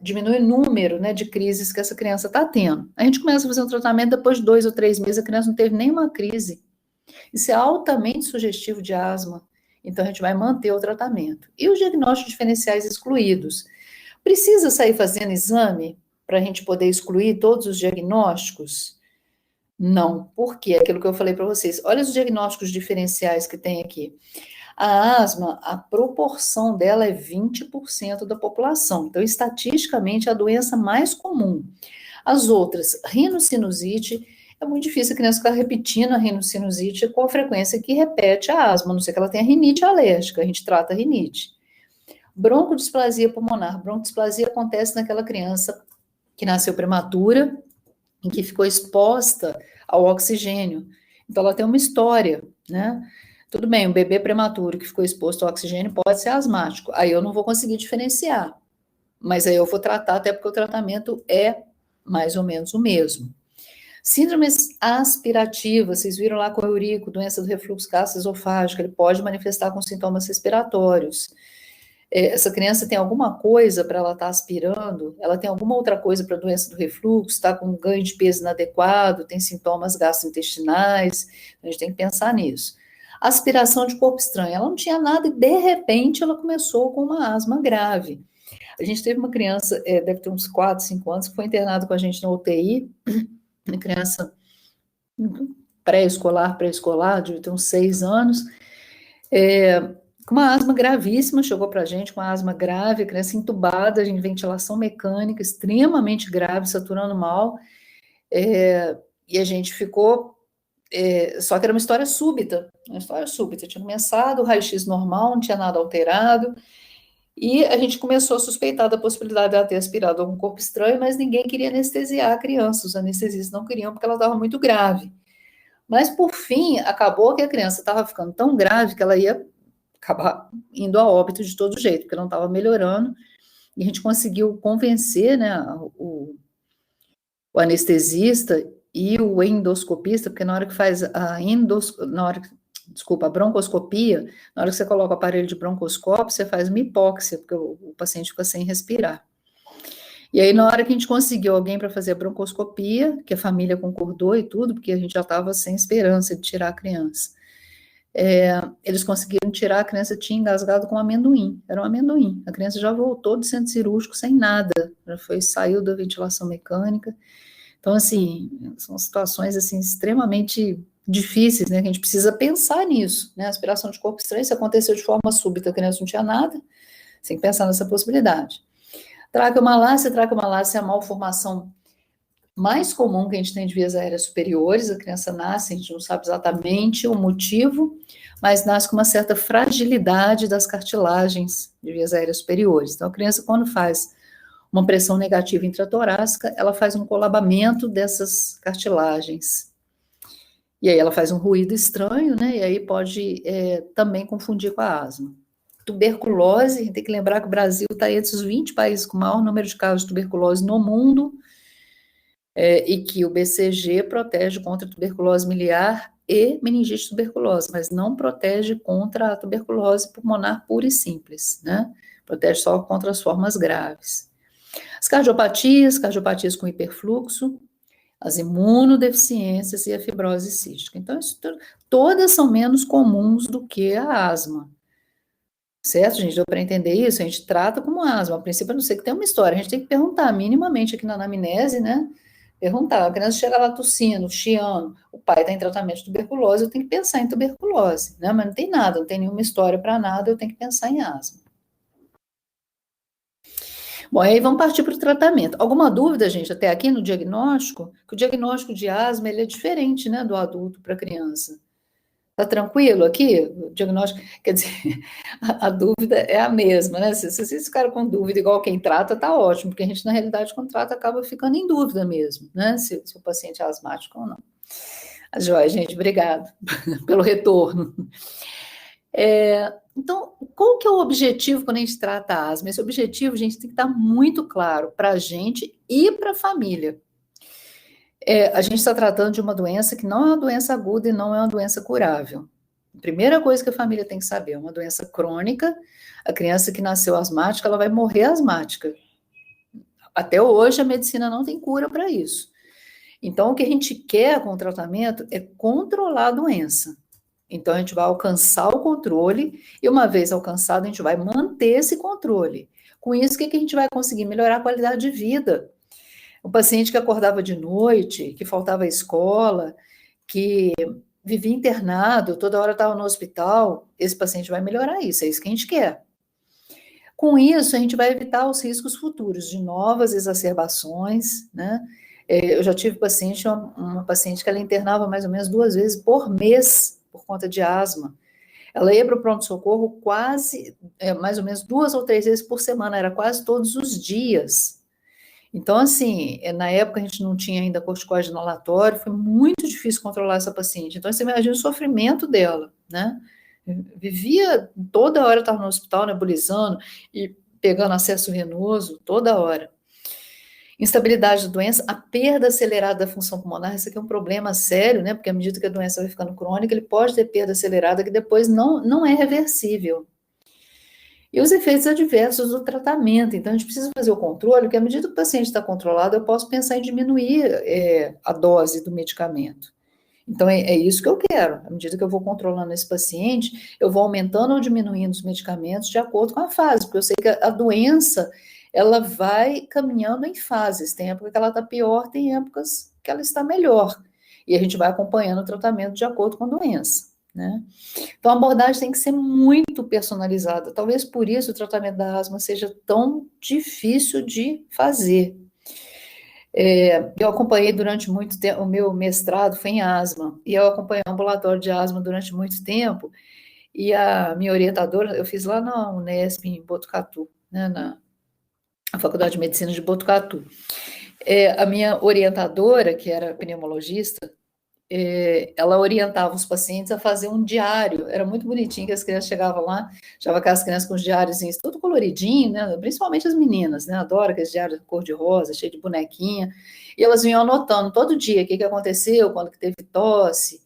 [SPEAKER 1] diminui o número, né, de crises que essa criança está tendo. A gente começa a fazer um tratamento, depois de 2 ou 3 meses, a criança não teve nenhuma crise. Isso é altamente sugestivo de asma, então a gente vai manter o tratamento. E os diagnósticos diferenciais excluídos? Precisa sair fazendo exame para a gente poder excluir todos os diagnósticos? Não. Por quê? Aquilo que eu falei para vocês. Olha os diagnósticos diferenciais que tem aqui. A asma, a proporção dela é 20% da população. Então, estatisticamente, é a doença mais comum. As outras, rinocinusite, é muito difícil a criança ficar repetindo a rinocinusite com a frequência que repete a asma, a não ser que ela tenha rinite alérgica, a gente trata a rinite. Broncodisplasia pulmonar. Broncodisplasia acontece naquela criança que nasceu prematura, em que ficou exposta ao oxigênio. Então, ela tem uma história, né? Tudo bem, um bebê prematuro que ficou exposto ao oxigênio pode ser asmático. Aí eu não vou conseguir diferenciar. Mas aí eu vou tratar, até porque o tratamento é mais ou menos o mesmo. Síndromes aspirativas, vocês viram lá com o eurico, doença do refluxo gastroesofágico, ele pode manifestar com sintomas respiratórios. essa criança tem alguma coisa para ela estar aspirando, ela tem alguma outra coisa para a doença do refluxo, está com um ganho de peso inadequado, tem sintomas gastrointestinais, a gente tem que pensar nisso. Aspiração de corpo estranho, ela não tinha nada e de repente ela começou com uma asma grave. A gente teve uma criança, deve ter uns 4, 5 anos, que foi internada com a gente na UTI, uma criança pré-escolar, devia ter uns 6 anos, com uma asma gravíssima, chegou para a gente com uma asma grave, a criança entubada, em ventilação mecânica, extremamente grave, saturando mal, e a gente ficou, só que era uma história súbita, tinha começado o raio-x normal, não tinha nada alterado, e a gente começou a suspeitar da possibilidade de ela ter aspirado algum corpo estranho, mas ninguém queria anestesiar a criança, os anestesistas não queriam porque ela estava muito grave. Mas, por fim, acabou que a criança estava ficando tão grave que ela ia acabar indo a óbito de todo jeito, porque não estava melhorando, e a gente conseguiu convencer, né, o anestesista e o endoscopista, porque na hora que faz a broncoscopia, na hora que você coloca o aparelho de broncoscópio, você faz uma hipóxia, porque o paciente fica sem respirar. E aí, na hora que a gente conseguiu alguém para fazer a broncoscopia, que a família concordou e tudo, porque a gente já estava sem esperança de tirar a criança, eles conseguiram tirar, a criança tinha engasgado com amendoim, era um amendoim. A criança já voltou do centro cirúrgico sem nada, saiu da ventilação mecânica. Então, assim, são situações, assim, extremamente difíceis, né, que a gente precisa pensar nisso, né, aspiração de corpo estranho, se aconteceu de forma súbita, a criança não tinha nada, tem que pensar nessa possibilidade. Traqueomalácia é a malformação mais comum que a gente tem de vias aéreas superiores, a criança nasce, a gente não sabe exatamente o motivo, mas nasce com uma certa fragilidade das cartilagens de vias aéreas superiores. Então, a criança, quando faz uma pressão negativa intratorácica, ela faz um colabamento dessas cartilagens. E aí ela faz um ruído estranho, né? E aí pode também confundir com a asma. Tuberculose, tem que lembrar que o Brasil está entre os 20 países com o maior número de casos de tuberculose no mundo, e que o BCG protege contra a tuberculose miliar e meningite tuberculose, mas não protege contra a tuberculose pulmonar pura e simples, né? Protege só contra as formas graves. As cardiopatias com hiperfluxo, as imunodeficiências e a fibrose cística. Então, todas são menos comuns do que a asma. Certo, gente? Deu para entender isso? A gente trata como asma. A princípio, a não ser que tenha uma história. A gente tem que perguntar minimamente aqui na anamnese, né? Perguntar. A criança chega lá tossindo, chiando, o pai está em tratamento de tuberculose, eu tenho que pensar em tuberculose, né? Mas não tem nada, não tem nenhuma história para nada, eu tenho que pensar em asma. Bom, aí vamos partir para o tratamento. Alguma dúvida, gente, até aqui no diagnóstico? Que o diagnóstico de asma, ele é diferente, né, do adulto para a criança. Tá tranquilo aqui? O diagnóstico, quer dizer, a dúvida é a mesma, né? Se vocês ficaram com dúvida igual quem trata, tá ótimo, porque a gente, na realidade, quando trata, acaba ficando em dúvida mesmo, né? Se o paciente é asmático ou não. A joia, gente, obrigado pelo retorno. Então, qual que é o objetivo quando a gente trata a asma? Esse objetivo, gente, tem que estar muito claro para a gente e para a família. A gente está tratando de uma doença que não é uma doença aguda e não é uma doença curável. A primeira coisa que a família tem que saber, é uma doença crônica, a criança que nasceu asmática, ela vai morrer asmática. Até hoje, a medicina não tem cura para isso. Então, o que a gente quer com o tratamento é controlar a doença. Então, a gente vai alcançar o controle, e uma vez alcançado, a gente vai manter esse controle. Com isso, o que a gente vai conseguir? Melhorar a qualidade de vida. O paciente que acordava de noite, que faltava à escola, que vivia internado, toda hora estava no hospital, esse paciente vai melhorar isso, é isso que a gente quer. Com isso, a gente vai evitar os riscos futuros de novas exacerbações, né? Eu já tive paciente, uma paciente que ela internava mais ou menos 2 vezes por mês por conta de asma. Ela ia para o pronto-socorro quase, mais ou menos 2 ou 3 vezes por semana, era quase todos os dias. Então, assim, na época a gente não tinha ainda corticoide inalatório, foi muito difícil controlar essa paciente. Então, você imagina o sofrimento dela, né? Vivia, toda hora estava no hospital, nebulizando e pegando acesso venoso, toda hora. Instabilidade da doença, a perda acelerada da função pulmonar, isso aqui é um problema sério, né? Porque à medida que a doença vai ficando crônica, ele pode ter perda acelerada que depois não é reversível. E os efeitos adversos do tratamento. Então, a gente precisa fazer o controle, porque à medida que o paciente está controlado, eu posso pensar em diminuir a dose do medicamento. Então, é isso que eu quero. À medida que eu vou controlando esse paciente, eu vou aumentando ou diminuindo os medicamentos de acordo com a fase, porque eu sei que a doença, ela vai caminhando em fases. Tem época que ela está pior, tem épocas que ela está melhor. E a gente vai acompanhando o tratamento de acordo com a doença, né? Então, a abordagem tem que ser muito personalizada. Talvez por isso o tratamento da asma seja tão difícil de fazer. Eu acompanhei durante muito tempo, o meu mestrado foi em asma, e eu acompanhei um ambulatório de asma durante muito tempo, e a minha orientadora, eu fiz lá na Unesp, em Botucatu, né, na Faculdade de Medicina de Botucatu. A minha orientadora, que era pneumologista, ela orientava os pacientes a fazer um diário. Era muito bonitinho que as crianças chegavam lá, chegava com as crianças com os diáriozinhos tudo coloridinho, né? Principalmente as meninas, né? Adoro aqueles diários cor-de-rosa, cheio de bonequinha. E elas vinham anotando todo dia o que aconteceu, quando que teve tosse.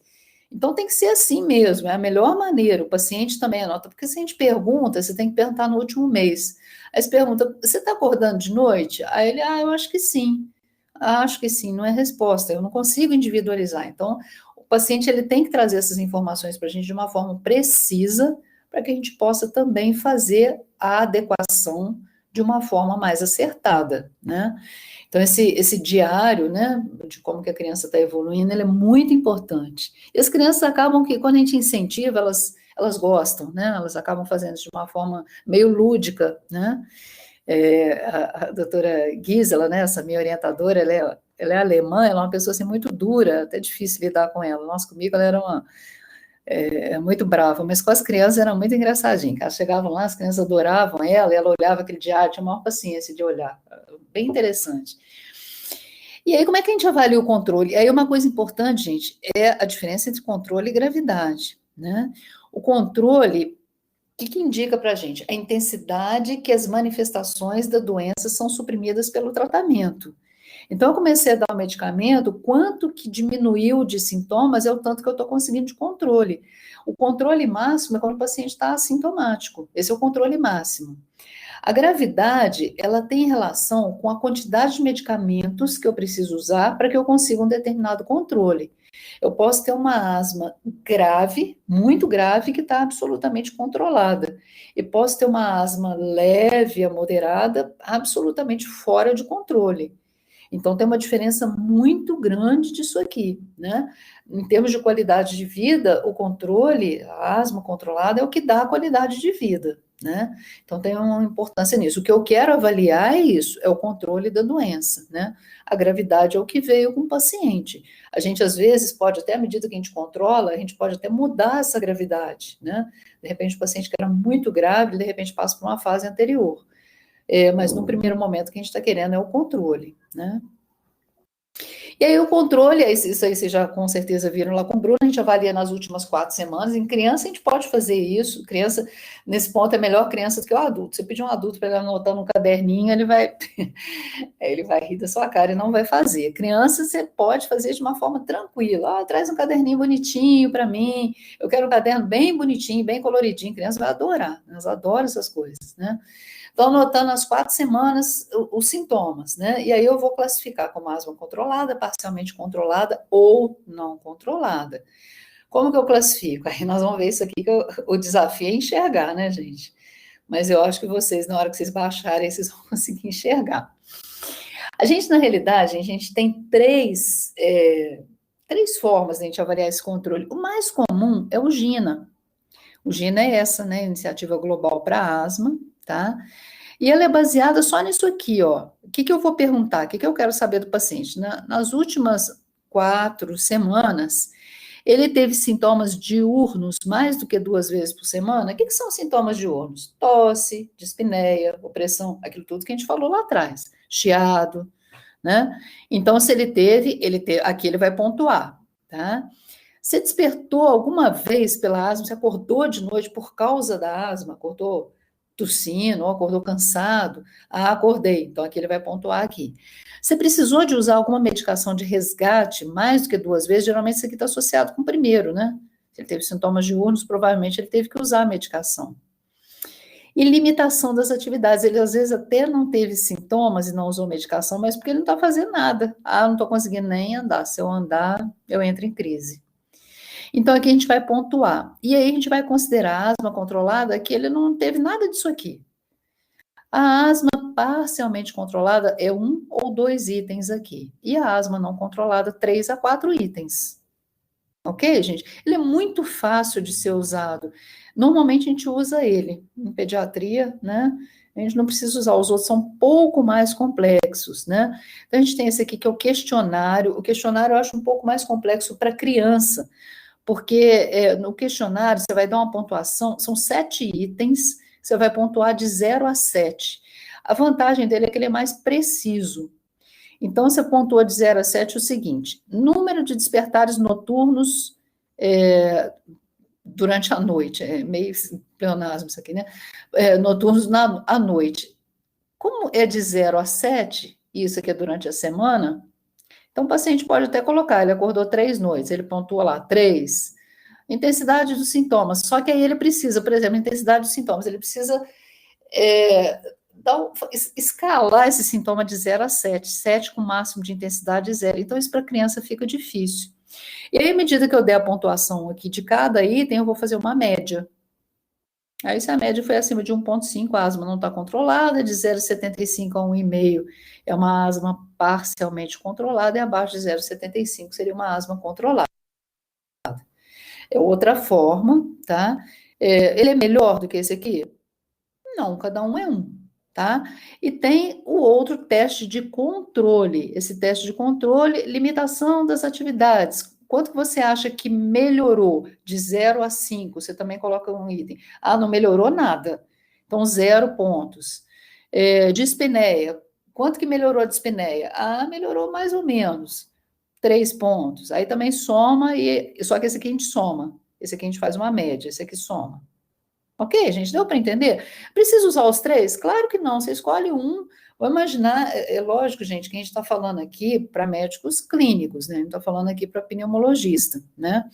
[SPEAKER 1] Então tem que ser assim mesmo, é a melhor maneira. O paciente também anota, porque se a gente pergunta, você tem que perguntar no último mês. Aí você pergunta, você está acordando de noite? Aí ele, eu acho que sim. Acho que sim, não é resposta, eu não consigo individualizar. Então, o paciente ele tem que trazer essas informações para a gente de uma forma precisa, para que a gente possa também fazer a adequação de uma forma mais acertada, né? Então, esse diário, né, de como que a criança está evoluindo, ele é muito importante. E as crianças acabam que, quando a gente incentiva, elas gostam, né? Elas acabam fazendo de uma forma meio lúdica, né? A doutora Gisela, né, essa minha orientadora, ela é alemã, ela é uma pessoa assim, muito dura, até difícil lidar com ela. Nossa, comigo ela era muito brava, mas com as crianças era muito engraçadinho. Elas chegavam lá, as crianças adoravam ela, e ela olhava aquele diário, tinha a maior paciência de olhar. Bem interessante. E aí, como é que a gente avalia o controle? Aí, uma coisa importante, gente, é a diferença entre controle e gravidade, né? O controle, o que indica para a gente? A intensidade que as manifestações da doença são suprimidas pelo tratamento. Então, eu comecei a dar o medicamento, quanto que diminuiu de sintomas é o tanto que eu estou conseguindo de controle. O controle máximo é quando o paciente está assintomático. Esse é o controle máximo. A gravidade, ela tem relação com a quantidade de medicamentos que eu preciso usar para que eu consiga um determinado controle. Eu posso ter uma asma grave, muito grave, que está absolutamente controlada. E posso ter uma asma leve a moderada, absolutamente fora de controle. Então, tem uma diferença muito grande disso aqui, né? Em termos de qualidade de vida, o controle, a asma controlada, é o que dá a qualidade de vida, né? Então, tem uma importância nisso. O que eu quero avaliar é isso, é o controle da doença, né? A gravidade é o que veio com o paciente. A gente, às vezes, pode até, à medida que a gente controla, a gente pode até mudar essa gravidade, né? De repente, o paciente que era muito grave, de repente passa por uma fase anterior. Mas no primeiro momento o que a gente está querendo é o controle, né? E aí o controle, isso aí vocês já com certeza viram lá com o Bruno, a gente avalia nas últimas 4 semanas. Em criança a gente pode fazer isso, criança, nesse ponto, é melhor criança do que o adulto. Você pedir um adulto para ele anotar no caderninho, ele vai rir da sua cara e não vai fazer. Criança você pode fazer de uma forma tranquila. Traz um caderninho bonitinho para mim, eu quero um caderno bem bonitinho, bem coloridinho. A criança vai adorar, elas adoram essas coisas, né? Então, anotando as 4 semanas os sintomas, né? E aí eu vou classificar como asma controlada, parcialmente controlada ou não controlada. Como que eu classifico? Aí nós vamos ver isso aqui, que o desafio é enxergar, né, gente? Mas eu acho que vocês, na hora que vocês baixarem, vocês vão conseguir enxergar. A gente, na realidade, a gente tem três formas de a gente avaliar esse controle. O mais comum é o GINA. O GINA é essa, né, Iniciativa Global para Asma, tá? E ela é baseada só nisso aqui, ó. O que eu vou perguntar? O que eu quero saber do paciente? Nas últimas 4 semanas, ele teve sintomas diurnos mais do que 2 vezes por semana? O que são sintomas diurnos? Tosse, dispneia, opressão, aquilo tudo que a gente falou lá atrás. Chiado, né? Então, se ele teve, aqui ele vai pontuar, tá? Você despertou alguma vez pela asma? Você acordou de noite por causa da asma? Acordou tossindo ou acordou cansado? Acordei. Então, aqui ele vai pontuar aqui. Você precisou de usar alguma medicação de resgate mais do que 2 vezes? Geralmente isso aqui está associado com o primeiro, né? Se ele teve sintomas diurnos, provavelmente ele teve que usar a medicação. E limitação das atividades. Ele, às vezes, até não teve sintomas e não usou medicação, mas porque ele não está fazendo nada. Ah, não estou conseguindo nem andar. Se eu andar, eu entro em crise. Então, aqui a gente vai pontuar. E aí a gente vai considerar a asma controlada que ele não teve nada disso aqui. A asma parcialmente controlada é 1 ou 2 itens aqui. E a asma não controlada, 3 a 4 itens. Ok, gente? Ele é muito fácil de ser usado. Normalmente a gente usa ele em pediatria, né? A gente não precisa usar, os outros são um pouco mais complexos, né? Então a gente tem esse aqui que é o questionário. O questionário eu acho um pouco mais complexo para criança, porque no questionário você vai dar uma pontuação, são 7 itens, você vai pontuar de 0 a 7. A vantagem dele é que ele é mais preciso. Então, você pontua de 0 a 7 o seguinte: número de despertares noturnos durante a noite, é meio pleonasmo isso aqui, né? Noturnos à noite. Como é de 0 a 7, isso aqui é durante a semana, então o paciente pode até colocar, ele acordou 3 noites, ele pontua lá 3. Intensidade dos sintomas, só que aí ele precisa, por exemplo, intensidade dos sintomas, ele precisa escalar esse sintoma de 0 a 7, 7 com máximo de intensidade 0. Então, isso para a criança fica difícil. E aí, à medida que eu der a pontuação aqui de cada item, eu vou fazer uma média. Aí, se a média foi acima de 1,5, a asma não está controlada, de 0,75 a 1,5 é uma asma parcialmente controlada, e abaixo de 0,75 seria uma asma controlada. É outra forma, tá? Ele é melhor do que esse aqui? Não, cada um é um, tá? E tem o outro teste de controle. Esse teste de controle, limitação das atividades. Quanto que você acha que melhorou de 0 a 5? Você também coloca um item. Ah, não melhorou nada. Então, 0 pontos. Dispneia. Quanto que melhorou a dispneia? Ah, melhorou mais ou menos. 3 pontos. Aí também soma, só que esse aqui a gente soma. Esse aqui a gente faz uma média, esse aqui soma. Ok, gente, deu para entender? Precisa usar os 3? Claro que não, você escolhe um. Vou imaginar, é lógico, gente, que a gente está falando aqui para médicos clínicos, né? Não está falando aqui para pneumologista, né?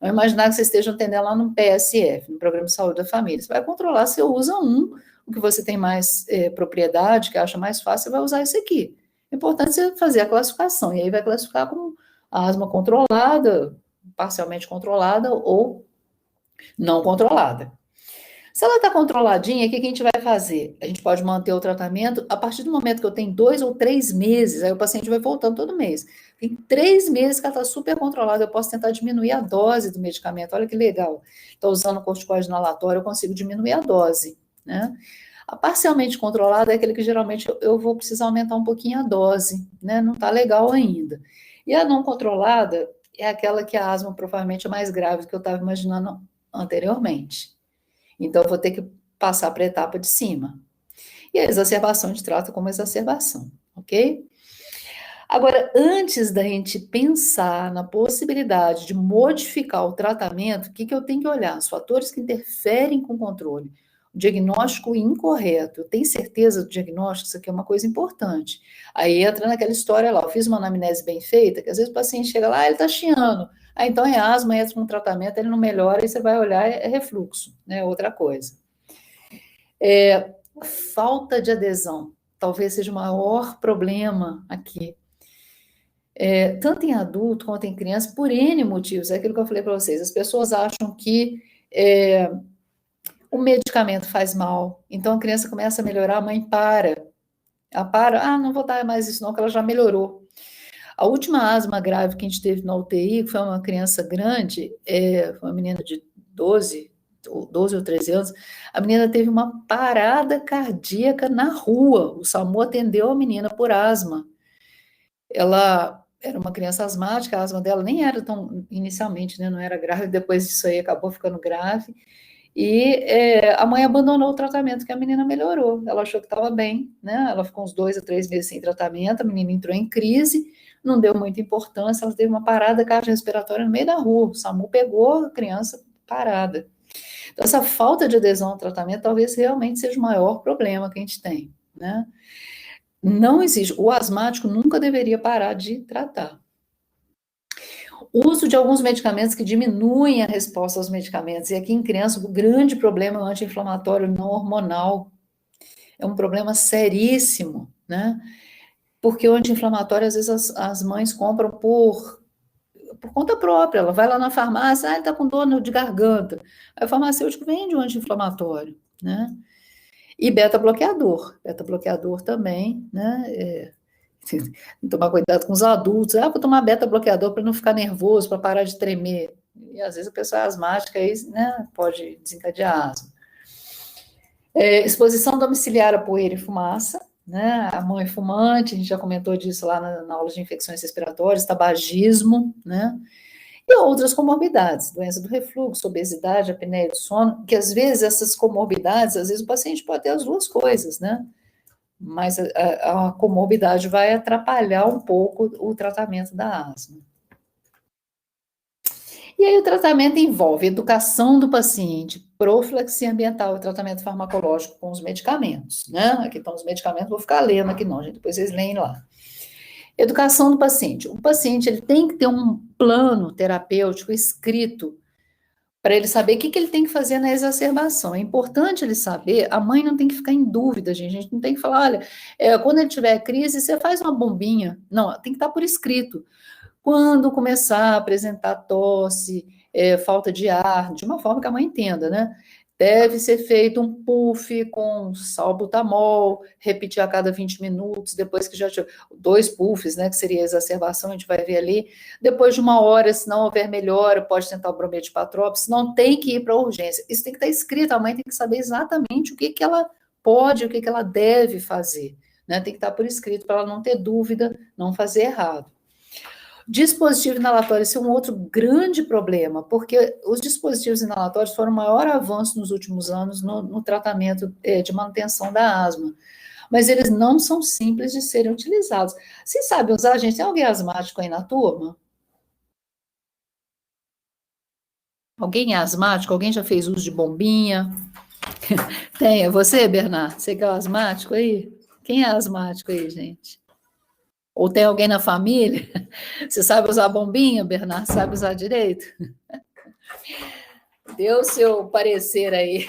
[SPEAKER 1] Vamos imaginar que você esteja atendendo lá no PSF, no Programa de Saúde da Família. Você vai controlar, você usa um, o que você tem mais propriedade, que acha mais fácil, você vai usar esse aqui. É importante você fazer a classificação, e aí vai classificar como asma controlada, parcialmente controlada ou não controlada. Se ela está controladinha, o que a gente vai fazer? A gente pode manter o tratamento a partir do momento que eu tenho 2 ou 3 meses, aí o paciente vai voltando todo mês. Tem 3 meses que ela está super controlada, eu posso tentar diminuir a dose do medicamento. Olha que legal. Estou usando corticoide inalatório, eu consigo diminuir a dose, né? A parcialmente controlada é aquele que geralmente eu vou precisar aumentar um pouquinho a dose, né? Não está legal ainda. E a não controlada é aquela que a asma provavelmente é mais grave do que eu estava imaginando anteriormente. Então, eu vou ter que passar para a etapa de cima. E a exacerbação a gente trata como exacerbação, ok? Agora, antes da gente pensar na possibilidade de modificar o tratamento, o que eu tenho que olhar? Os fatores que interferem com o controle. O diagnóstico incorreto. Eu tenho certeza do diagnóstico? Isso aqui é uma coisa importante. Aí entra naquela história lá, eu fiz uma anamnese bem feita, que às vezes o paciente chega lá, ele está chiando. Ah, então é asma, entra com tratamento, ele não melhora, e você vai olhar, é refluxo, né? Outra coisa. Falta de adesão, talvez seja o maior problema aqui. Tanto em adulto quanto em criança, por N motivos, é aquilo que eu falei para vocês, as pessoas acham que o medicamento faz mal, então a criança começa a melhorar, a mãe para. Ela para, não vou dar mais isso não, que ela já melhorou. A última asma grave que a gente teve na UTI, que foi uma criança grande, foi uma menina de 12 ou 13 anos, a menina teve uma parada cardíaca na rua, o SAMU atendeu a menina por asma. Ela era uma criança asmática, a asma dela nem era tão, inicialmente, né, não era grave, depois disso aí acabou ficando grave, e a mãe abandonou o tratamento, que a menina melhorou, ela achou que estava bem, né, ela ficou uns 2 a 3 meses sem tratamento, a menina entrou em crise, não deu muita importância, ela teve uma parada cardiorrespiratória no meio da rua, o SAMU pegou a criança parada. Então, essa falta de adesão ao tratamento talvez realmente seja o maior problema que a gente tem, né? Não existe, o asmático nunca deveria parar de tratar. Uso de alguns medicamentos que diminuem a resposta aos medicamentos. E aqui em criança, o grande problema é o anti-inflamatório não hormonal. É um problema seríssimo, né? Porque o anti-inflamatório, às vezes, as mães compram por conta própria. Ela vai lá na farmácia, ele está com dor de garganta. Aí o farmacêutico vende o anti-inflamatório, né? E beta-bloqueador. Beta-bloqueador também, né? Tomar cuidado com os adultos. Vou tomar beta-bloqueador para não ficar nervoso, para parar de tremer. E às vezes a pessoa é asmática, aí, né, pode desencadear asma. Exposição domiciliar a poeira e fumaça, né? A mão é fumante, a gente já comentou disso lá na aula de infecções respiratórias, tabagismo, né? E outras comorbidades, doença do refluxo, obesidade, apneia do sono, que às vezes essas comorbidades, às vezes o paciente pode ter as duas coisas, né? Mas a comorbidade vai atrapalhar um pouco o tratamento da asma. E aí o tratamento envolve educação do paciente, profilaxia ambiental e tratamento farmacológico com os medicamentos, né? Aqui estão os medicamentos, vou ficar lendo aqui não, gente, depois vocês leem lá. Educação do paciente. O paciente ele tem que ter um plano terapêutico escrito para ele saber o que ele tem que fazer na exacerbação. É importante ele saber, a mãe não tem que ficar em dúvida, gente. A gente não tem que falar, olha, quando ele tiver crise, você faz uma bombinha. Não, tem que estar por escrito. Quando começar a apresentar tosse, falta de ar, de uma forma que a mãe entenda, né? Deve ser feito um puff com salbutamol, repetir a cada 20 minutos, depois que já tiver 2 puffs, né, que seria a exacerbação, a gente vai ver ali. Depois de 1 hora, se não houver melhora, pode tentar o brometo de patrópico, se não tem que ir para a urgência. Isso tem que estar escrito, a mãe tem que saber exatamente o que ela pode, o que ela deve fazer, né? Tem que estar por escrito para ela não ter dúvida, não fazer errado. Dispositivo inalatório, esse é um outro grande problema, porque os dispositivos inalatórios foram o maior avanço nos últimos anos no tratamento de manutenção da asma, mas eles não são simples de serem utilizados. Vocês sabem usar, gente? Tem alguém asmático aí na turma? Alguém é asmático? Alguém já fez uso de bombinha? Tem, é você, Bernardo? Você que é asmático aí? Quem é asmático aí, gente? Ou tem alguém na família? Você sabe usar bombinha, Bernardo? Sabe usar direito? Dê o seu parecer aí.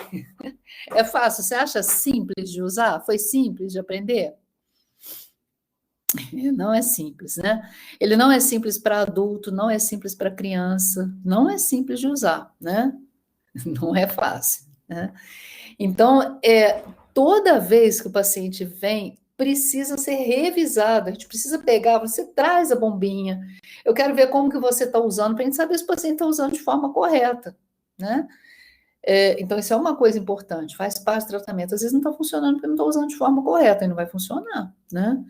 [SPEAKER 1] É fácil? Você acha simples de usar? Foi simples de aprender? Não é simples, né? Ele não é simples para adulto, não é simples para criança, não é simples de usar, né? Não é fácil, né? Então, toda vez que o paciente vem, precisa ser revisado, a gente precisa pegar, você traz a bombinha, eu quero ver como que você está usando, para a gente saber se o paciente está usando de forma correta, né? Então, isso é uma coisa importante, faz parte do tratamento. Às vezes não está funcionando porque não está usando de forma correta, e não vai funcionar, né?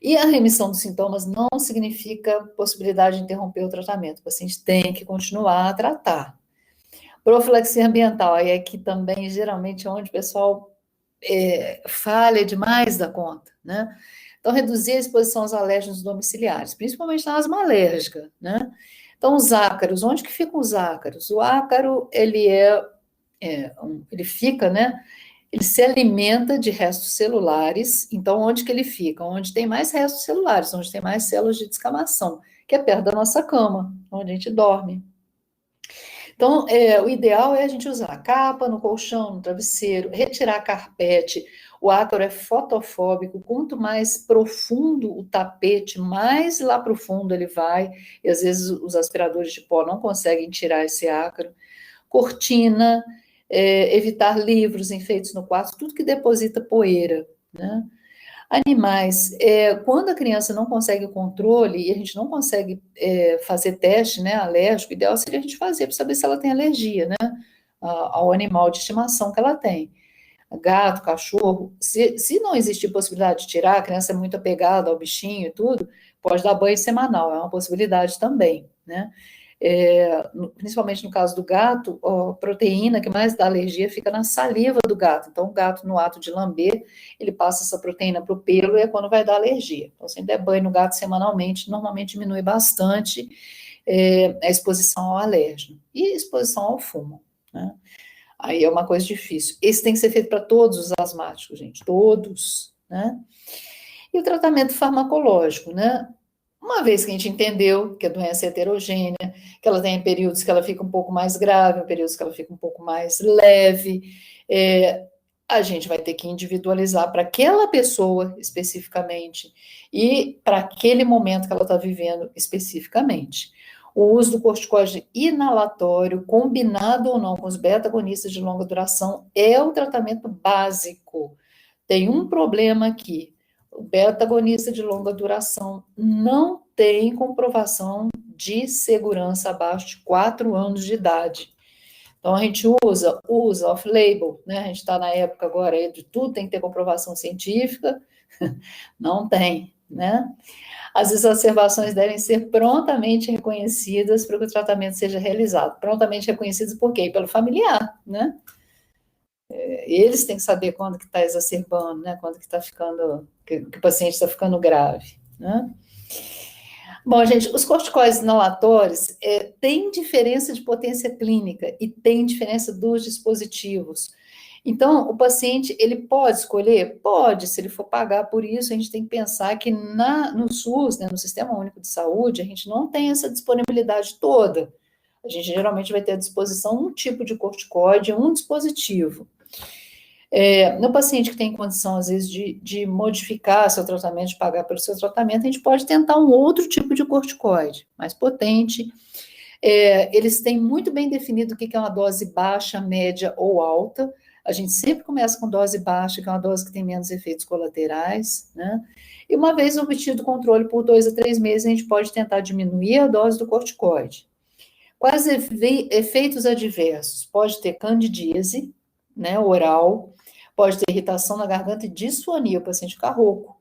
[SPEAKER 1] E a remissão dos sintomas não significa possibilidade de interromper o tratamento, o paciente tem que continuar a tratar. Profilaxia ambiental, aí aqui também, geralmente, é onde o pessoal falha demais da conta, né? Então, reduzir a exposição aos alérgenos domiciliares, principalmente na asma alérgica, né? Então, os ácaros, onde que ficam os ácaros? O ácaro, ele fica, né? Ele se alimenta de restos celulares, então onde que ele fica? Onde tem mais restos celulares, onde tem mais células de descamação, que é perto da nossa cama, onde a gente dorme. Então, o ideal é a gente usar a capa no colchão, no travesseiro, retirar carpete. O ácaro é fotofóbico, quanto mais profundo o tapete, mais lá para o fundo ele vai, e às vezes os aspiradores de pó não conseguem tirar esse ácaro. Cortina, evitar livros, enfeites no quarto, tudo que deposita poeira, né? Animais, quando a criança não consegue o controle e a gente não consegue fazer teste, né, alérgico, o ideal seria a gente fazer para saber se ela tem alergia, né, ao animal de estimação que ela tem. Gato, cachorro, se não existir possibilidade de tirar, a criança é muito apegada ao bichinho e tudo, pode dar banho semanal, é uma possibilidade também, né? Principalmente no caso do gato, a proteína que mais dá alergia fica na saliva do gato. Então, o gato, no ato de lamber, ele passa essa proteína para o pelo e é quando vai dar alergia. Então, se der banho no gato semanalmente, normalmente diminui bastante a exposição ao alérgeno e exposição ao fumo, né? Aí é uma coisa difícil. Esse tem que ser feito para todos os asmáticos, gente, todos, né? E o tratamento farmacológico, né? Uma vez que a gente entendeu que a doença é heterogênea, que ela tem períodos que ela fica um pouco mais grave, períodos que ela fica um pouco mais leve, a gente vai ter que individualizar para aquela pessoa especificamente e para aquele momento que ela está vivendo especificamente. O uso do corticoide inalatório, combinado ou não com os beta-agonistas de longa duração, é o tratamento básico. Tem um problema aqui. O beta-agonista de longa duração não tem comprovação de segurança abaixo de 4 anos de idade. Então, a gente usa off-label, né? A gente está na época agora aí de tudo tem que ter comprovação científica, não tem, né? As exacerbações devem ser prontamente reconhecidas para que o tratamento seja realizado. Prontamente reconhecidas por quê? Pelo familiar, né? Eles têm que saber quando que está exacerbando, né? Quando que está ficando, que o paciente está ficando grave, né? Bom, gente, os corticoides inalatórios têm diferença de potência clínica e tem diferença dos dispositivos. Então, o paciente, ele pode escolher? Pode, se ele for pagar por isso, a gente tem que pensar que no SUS, né, no Sistema Único de Saúde, a gente não tem essa disponibilidade toda. A gente geralmente vai ter à disposição um tipo de corticoide, um dispositivo. No paciente que tem condição, às vezes, de modificar seu tratamento, de pagar pelo seu tratamento, a gente pode tentar um outro tipo de corticoide, mais potente. Eles têm muito bem definido o que é uma dose baixa, média ou alta. A gente sempre começa com dose baixa, que é uma dose que tem menos efeitos colaterais, né? E uma vez obtido o controle por 2 a 3 meses, a gente pode tentar diminuir a dose do corticoide. Quais efeitos adversos? Pode ter candidíase, né, oral, pode ter irritação na garganta e disfonia, o paciente fica rouco.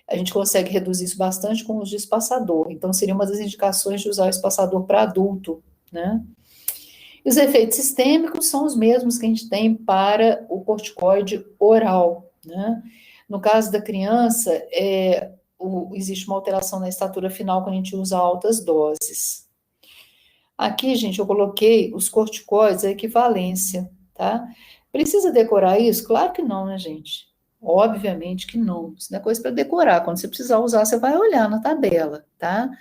[SPEAKER 1] A gente consegue reduzir isso bastante com o uso de espaçador. Então, seria uma das indicações de usar o espaçador para adulto, né? E os efeitos sistêmicos são os mesmos que a gente tem para o corticoide oral, né? No caso da criança, existe uma alteração na estatura final quando a gente usa altas doses. Aqui, gente, eu coloquei os corticoides, a equivalência, tá? Precisa decorar isso? Claro que não, né, gente? Obviamente que não. Isso não é coisa para decorar. Quando você precisar usar, você vai olhar na tabela, tá?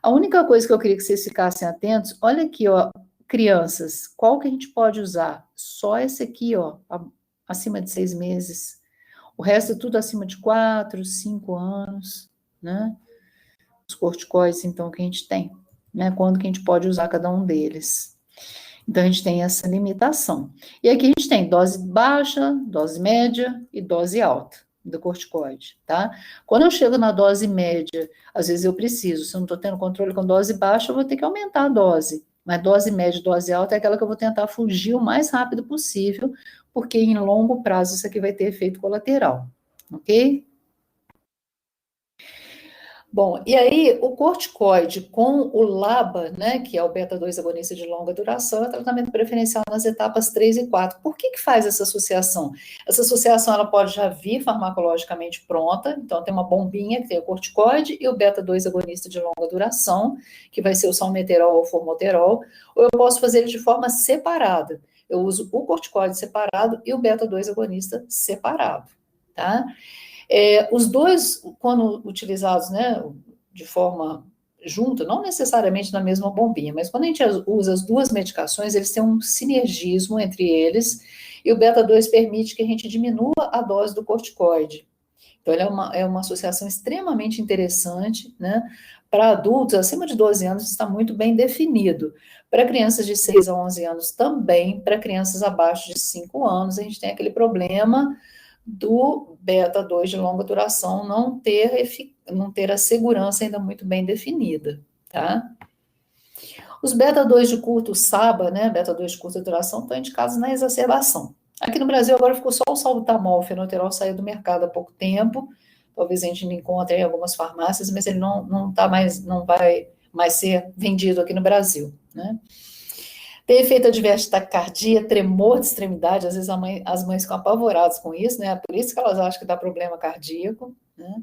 [SPEAKER 1] A única coisa que eu queria que vocês ficassem atentos, olha aqui, ó, crianças, qual que a gente pode usar? Só esse aqui, ó, acima de 6 meses. O resto é tudo acima de 4, 5 anos, né? Os corticoides, então, que a gente tem, né? Quando que a gente pode usar cada um deles. Então, a gente tem essa limitação. E aqui a gente tem dose baixa, dose média e dose alta do corticoide, tá? Quando eu chego na dose média, às vezes eu preciso, se eu não estou tendo controle com dose baixa, eu vou ter que aumentar a dose. Mas dose média e dose alta é aquela que eu vou tentar fugir o mais rápido possível, porque em longo prazo isso aqui vai ter efeito colateral, ok? Bom, e aí o corticoide com o LABA, né, que é o beta-2 agonista de longa duração, é tratamento preferencial nas etapas 3 e 4. Por que faz essa associação? Essa associação ela pode já vir farmacologicamente pronta, então tem uma bombinha que tem o corticoide e o beta-2 agonista de longa duração, que vai ser o salmeterol ou o formoterol, ou eu posso fazer ele de forma separada. Eu uso o corticoide separado e o beta-2 agonista separado, tá? Os dois, quando utilizados, né, de forma junta, não necessariamente na mesma bombinha, mas quando a gente usa as duas medicações, eles têm um sinergismo entre eles, e o beta-2 permite que a gente diminua a dose do corticoide. Então, ele é uma associação extremamente interessante, né? Para adultos acima de 12 anos está muito bem definido. Para crianças de 6 a 11 anos também, para crianças abaixo de 5 anos, a gente tem aquele problema do beta-2 de longa duração não ter a segurança ainda muito bem definida, tá? Os beta-2 de curto SABA, né, beta-2 de curta duração, estão indicados na exacerbação. Aqui no Brasil agora ficou só o salbutamol, o fenoterol saiu do mercado há pouco tempo, talvez a gente não encontre em algumas farmácias, mas ele não vai mais ser vendido aqui no Brasil, né? Tem efeito adverso de taquicardia, tremor de extremidade, às vezes as mães ficam apavoradas com isso, né? Por isso que elas acham que dá problema cardíaco, né?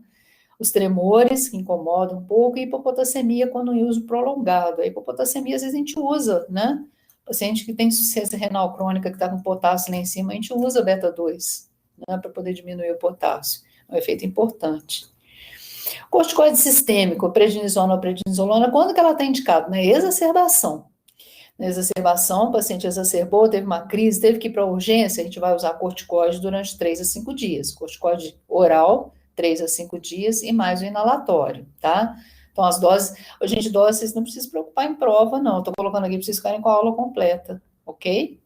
[SPEAKER 1] Os tremores, que incomodam um pouco, e hipopotassemia quando em uso prolongado. A hipopotassemia, às vezes, a gente usa, né? Paciente que tem insuficiência renal crônica, que está com potássio lá em cima, a gente usa beta-2, né? Para poder diminuir o potássio. É um efeito importante. Corticoide sistêmico, prednisona ou prednisolona, quando que ela está indicada? Na exacerbação. Na exacerbação, o paciente exacerbou, teve uma crise, teve que ir para a urgência, a gente vai usar corticoide durante 3 a 5 dias. Corticoide oral, 3 a 5 dias, e mais o inalatório, tá? Então, as doses, gente, doses, vocês não precisam se preocupar em prova, não. Estou colocando aqui para vocês ficarem com a aula completa, ok?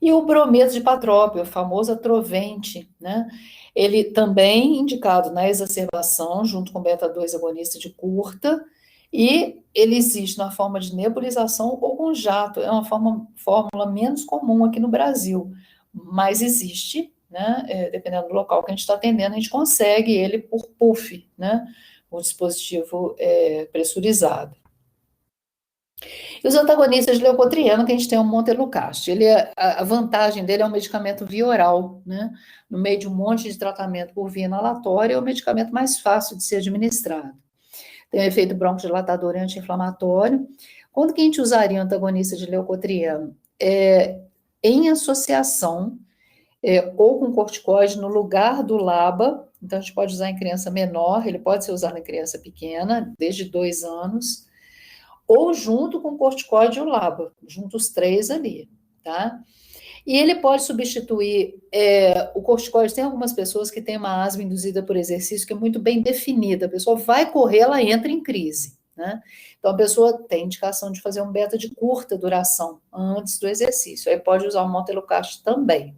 [SPEAKER 1] E o brometo de patrópio, o famoso atrovente, né? Ele também indicado na exacerbação, junto com beta-2 agonista de curta, e ele existe na forma de nebulização ou com jato. É uma fórmula menos comum aqui no Brasil, mas existe, né? Dependendo do local que a gente está atendendo, a gente consegue ele por puff, né? O dispositivo pressurizado. E os antagonistas de leucotrieno, que a gente tem o montelukast. A vantagem dele é um medicamento via oral, né? No meio de um monte de tratamento por via inalatória, é o medicamento mais fácil de ser administrado. Tem um efeito broncodilatador e anti-inflamatório. Quando que a gente usaria o antagonista de leucotrieno? Em associação ou com corticoide no lugar do LABA, então a gente pode usar em criança menor, ele pode ser usado em criança pequena, desde 2 anos, ou junto com o corticoide e o LABA, junto os 3 ali, tá? E ele pode substituir o corticoide. Tem algumas pessoas que têm uma asma induzida por exercício que é muito bem definida. A pessoa vai correr, ela entra em crise, né? Então, a pessoa tem indicação de fazer um beta de curta duração antes do exercício. Aí pode usar o montelukast também.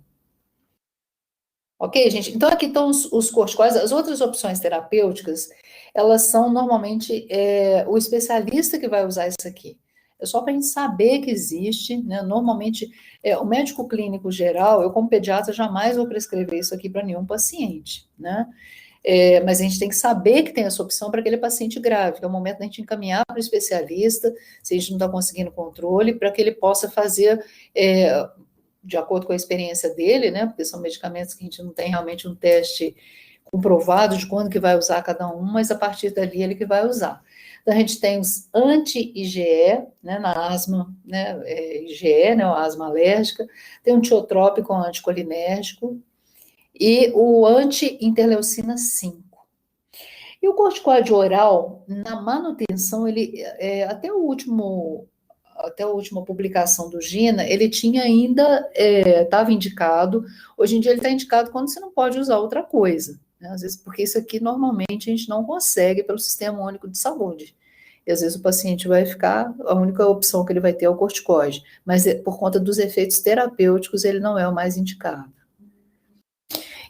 [SPEAKER 1] Ok, gente? Então, aqui estão os corticoides. As outras opções terapêuticas, elas são normalmente o especialista que vai usar isso aqui. É só para a gente saber que existe, né? Normalmente, o médico clínico geral, eu como pediatra jamais vou prescrever isso aqui para nenhum paciente, né? Mas a gente tem que saber que tem essa opção para aquele paciente grave, que é o momento da gente encaminhar para o especialista, se a gente não está conseguindo controle, para que ele possa fazer de acordo com a experiência dele, né? Porque são medicamentos que a gente não tem realmente um teste comprovado de quando que vai usar cada um, mas a partir dali ele que vai usar. Então, a gente tem os anti-IgE, né, na asma, né, IgE, né, a asma alérgica, tem um tiotrópico anticolinérgico e o anti-interleucina 5. E o corticoide oral, na manutenção, ele, até a última publicação do GINA, ele tinha ainda, estava indicado, hoje em dia ele está indicado quando você não pode usar outra coisa, né? Às vezes, porque isso aqui normalmente a gente não consegue pelo Sistema Único de Saúde. E às vezes o paciente vai ficar, a única opção que ele vai ter é o corticoide, mas por conta dos efeitos terapêuticos ele não é o mais indicado.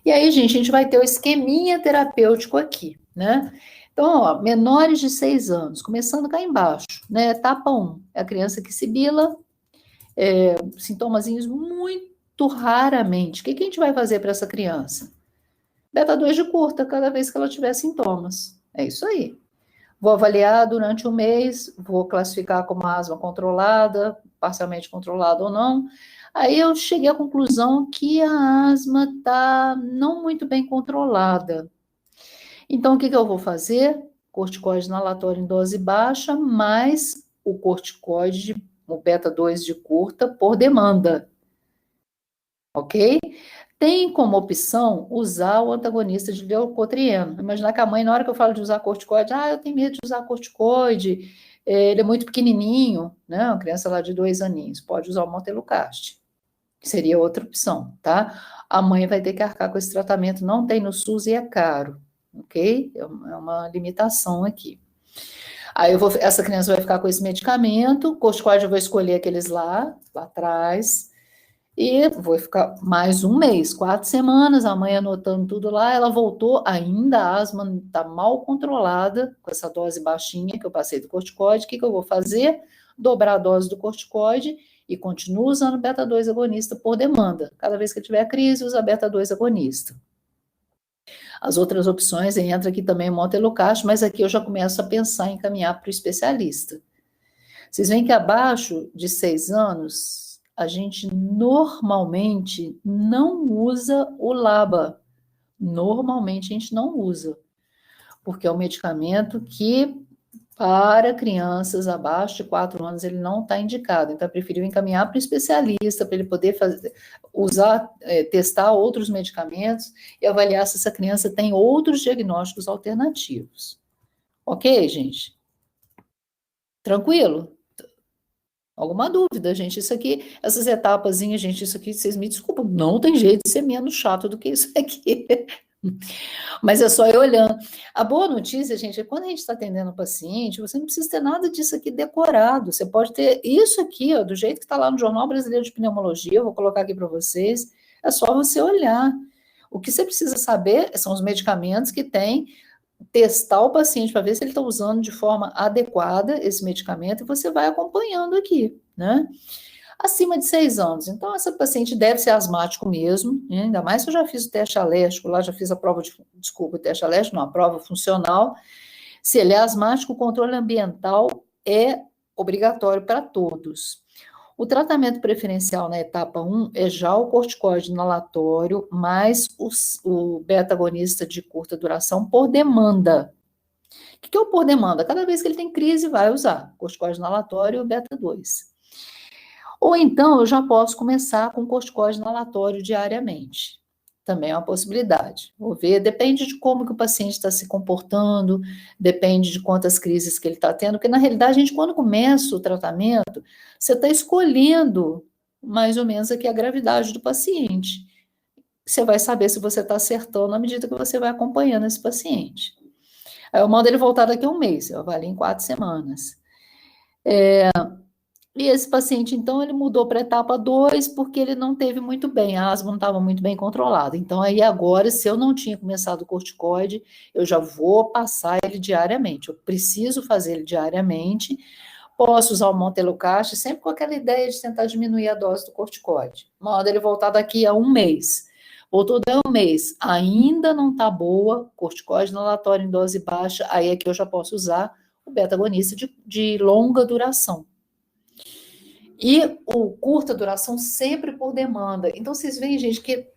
[SPEAKER 1] E aí, gente, a gente vai ter o esqueminha terapêutico aqui, né? Então, ó, menores de 6 anos, começando cá embaixo, né? Etapa 1, é a criança que sibila, sintomazinhos muito raramente. O que a gente vai fazer para essa criança? Beta-2 de curta, cada vez que ela tiver sintomas. É isso aí. Vou avaliar durante um mês, vou classificar como asma controlada, parcialmente controlada ou não. Aí eu cheguei à conclusão que a asma está não muito bem controlada. Então, o que eu vou fazer? Corticoide inalatório em dose baixa, mais o corticoide, o beta-2 de curta, por demanda. Ok? Tem como opção usar o antagonista de leucotrieno. Imaginar que a mãe, na hora que eu falo de usar corticoide, eu tenho medo de usar corticoide, ele é muito pequenininho, né? Uma criança lá de 2 aninhos, pode usar o montelukast, que seria outra opção, tá? A mãe vai ter que arcar com esse tratamento, não tem no SUS e é caro, ok? É uma limitação aqui. Aí essa criança vai ficar com esse medicamento, corticoide eu vou escolher aqueles lá atrás, e vou ficar mais um mês, 4 semanas, a mãe anotando tudo lá, ela voltou, ainda a asma está mal controlada, com essa dose baixinha que eu passei do corticoide, o que eu vou fazer? Dobrar a dose do corticoide e continuo usando beta-2 agonista por demanda. Cada vez que tiver crise, usa beta-2 agonista. As outras opções, entra aqui também o montelukast, mas aqui eu já começo a pensar em encaminhar para o especialista. Vocês veem que abaixo de 6 anos, a gente normalmente não usa o LABA. Normalmente a gente não usa, porque é um medicamento que Para crianças abaixo de 4 anos, ele não está indicado. Então, é preferível encaminhar para o especialista, para ele poder usar, testar outros medicamentos e avaliar se essa criança tem outros diagnósticos alternativos. Ok, gente? Tranquilo? Alguma dúvida, gente? Isso aqui, essas etapazinhas, gente, isso aqui, vocês me desculpam, não tem jeito de ser menos chato do que isso aqui. Mas é só ir olhando. A boa notícia, gente, é que quando a gente está atendendo o paciente, você não precisa ter nada disso aqui decorado. Você pode ter isso aqui, ó, do jeito que está lá no Jornal Brasileiro de Pneumologia, eu vou colocar aqui para vocês. É só você olhar. O que você precisa saber são os medicamentos que tem, testar o paciente para ver se ele está usando de forma adequada esse medicamento e você vai acompanhando aqui, né? Acima de 6 anos. Então, essa paciente deve ser asmático mesmo, né? Ainda mais se eu já fiz o teste alérgico, lá já fiz a prova de, desculpa, o teste alérgico, não, a prova funcional. Se ele é asmático, o controle ambiental é obrigatório para todos. O tratamento preferencial na etapa 1 é já o corticoide inalatório, mais o beta-agonista de curta duração por demanda. O que é o por demanda? Cada vez que ele tem crise, vai usar corticoide inalatório e o beta-2. Ou então eu já posso começar com corticoide inalatório diariamente. Também é uma possibilidade. Vou ver, depende de como que o paciente está se comportando, depende de quantas crises que ele está tendo, porque na realidade, a gente, quando começa o tratamento, você está escolhendo mais ou menos aqui a gravidade do paciente. Você vai saber se você está acertando à medida que você vai acompanhando esse paciente. Aí eu mando ele voltar daqui a um mês, eu avalio em 4 semanas. E esse paciente, então, ele mudou para a etapa 2 porque ele não teve muito bem, a asma não estava muito bem controlada. Então, aí agora, se eu não tinha começado o corticoide, eu já vou passar ele diariamente. Eu preciso fazer ele diariamente. Posso usar o montelukast, sempre com aquela ideia de tentar diminuir a dose do corticoide. Manda ele voltar daqui a um mês. Voltou daqui a um mês, ainda não está boa, corticoide inalatório em dose baixa, aí é que eu já posso usar o beta-agonista de longa duração. E o curta duração sempre por demanda. Então, vocês veem, gente, que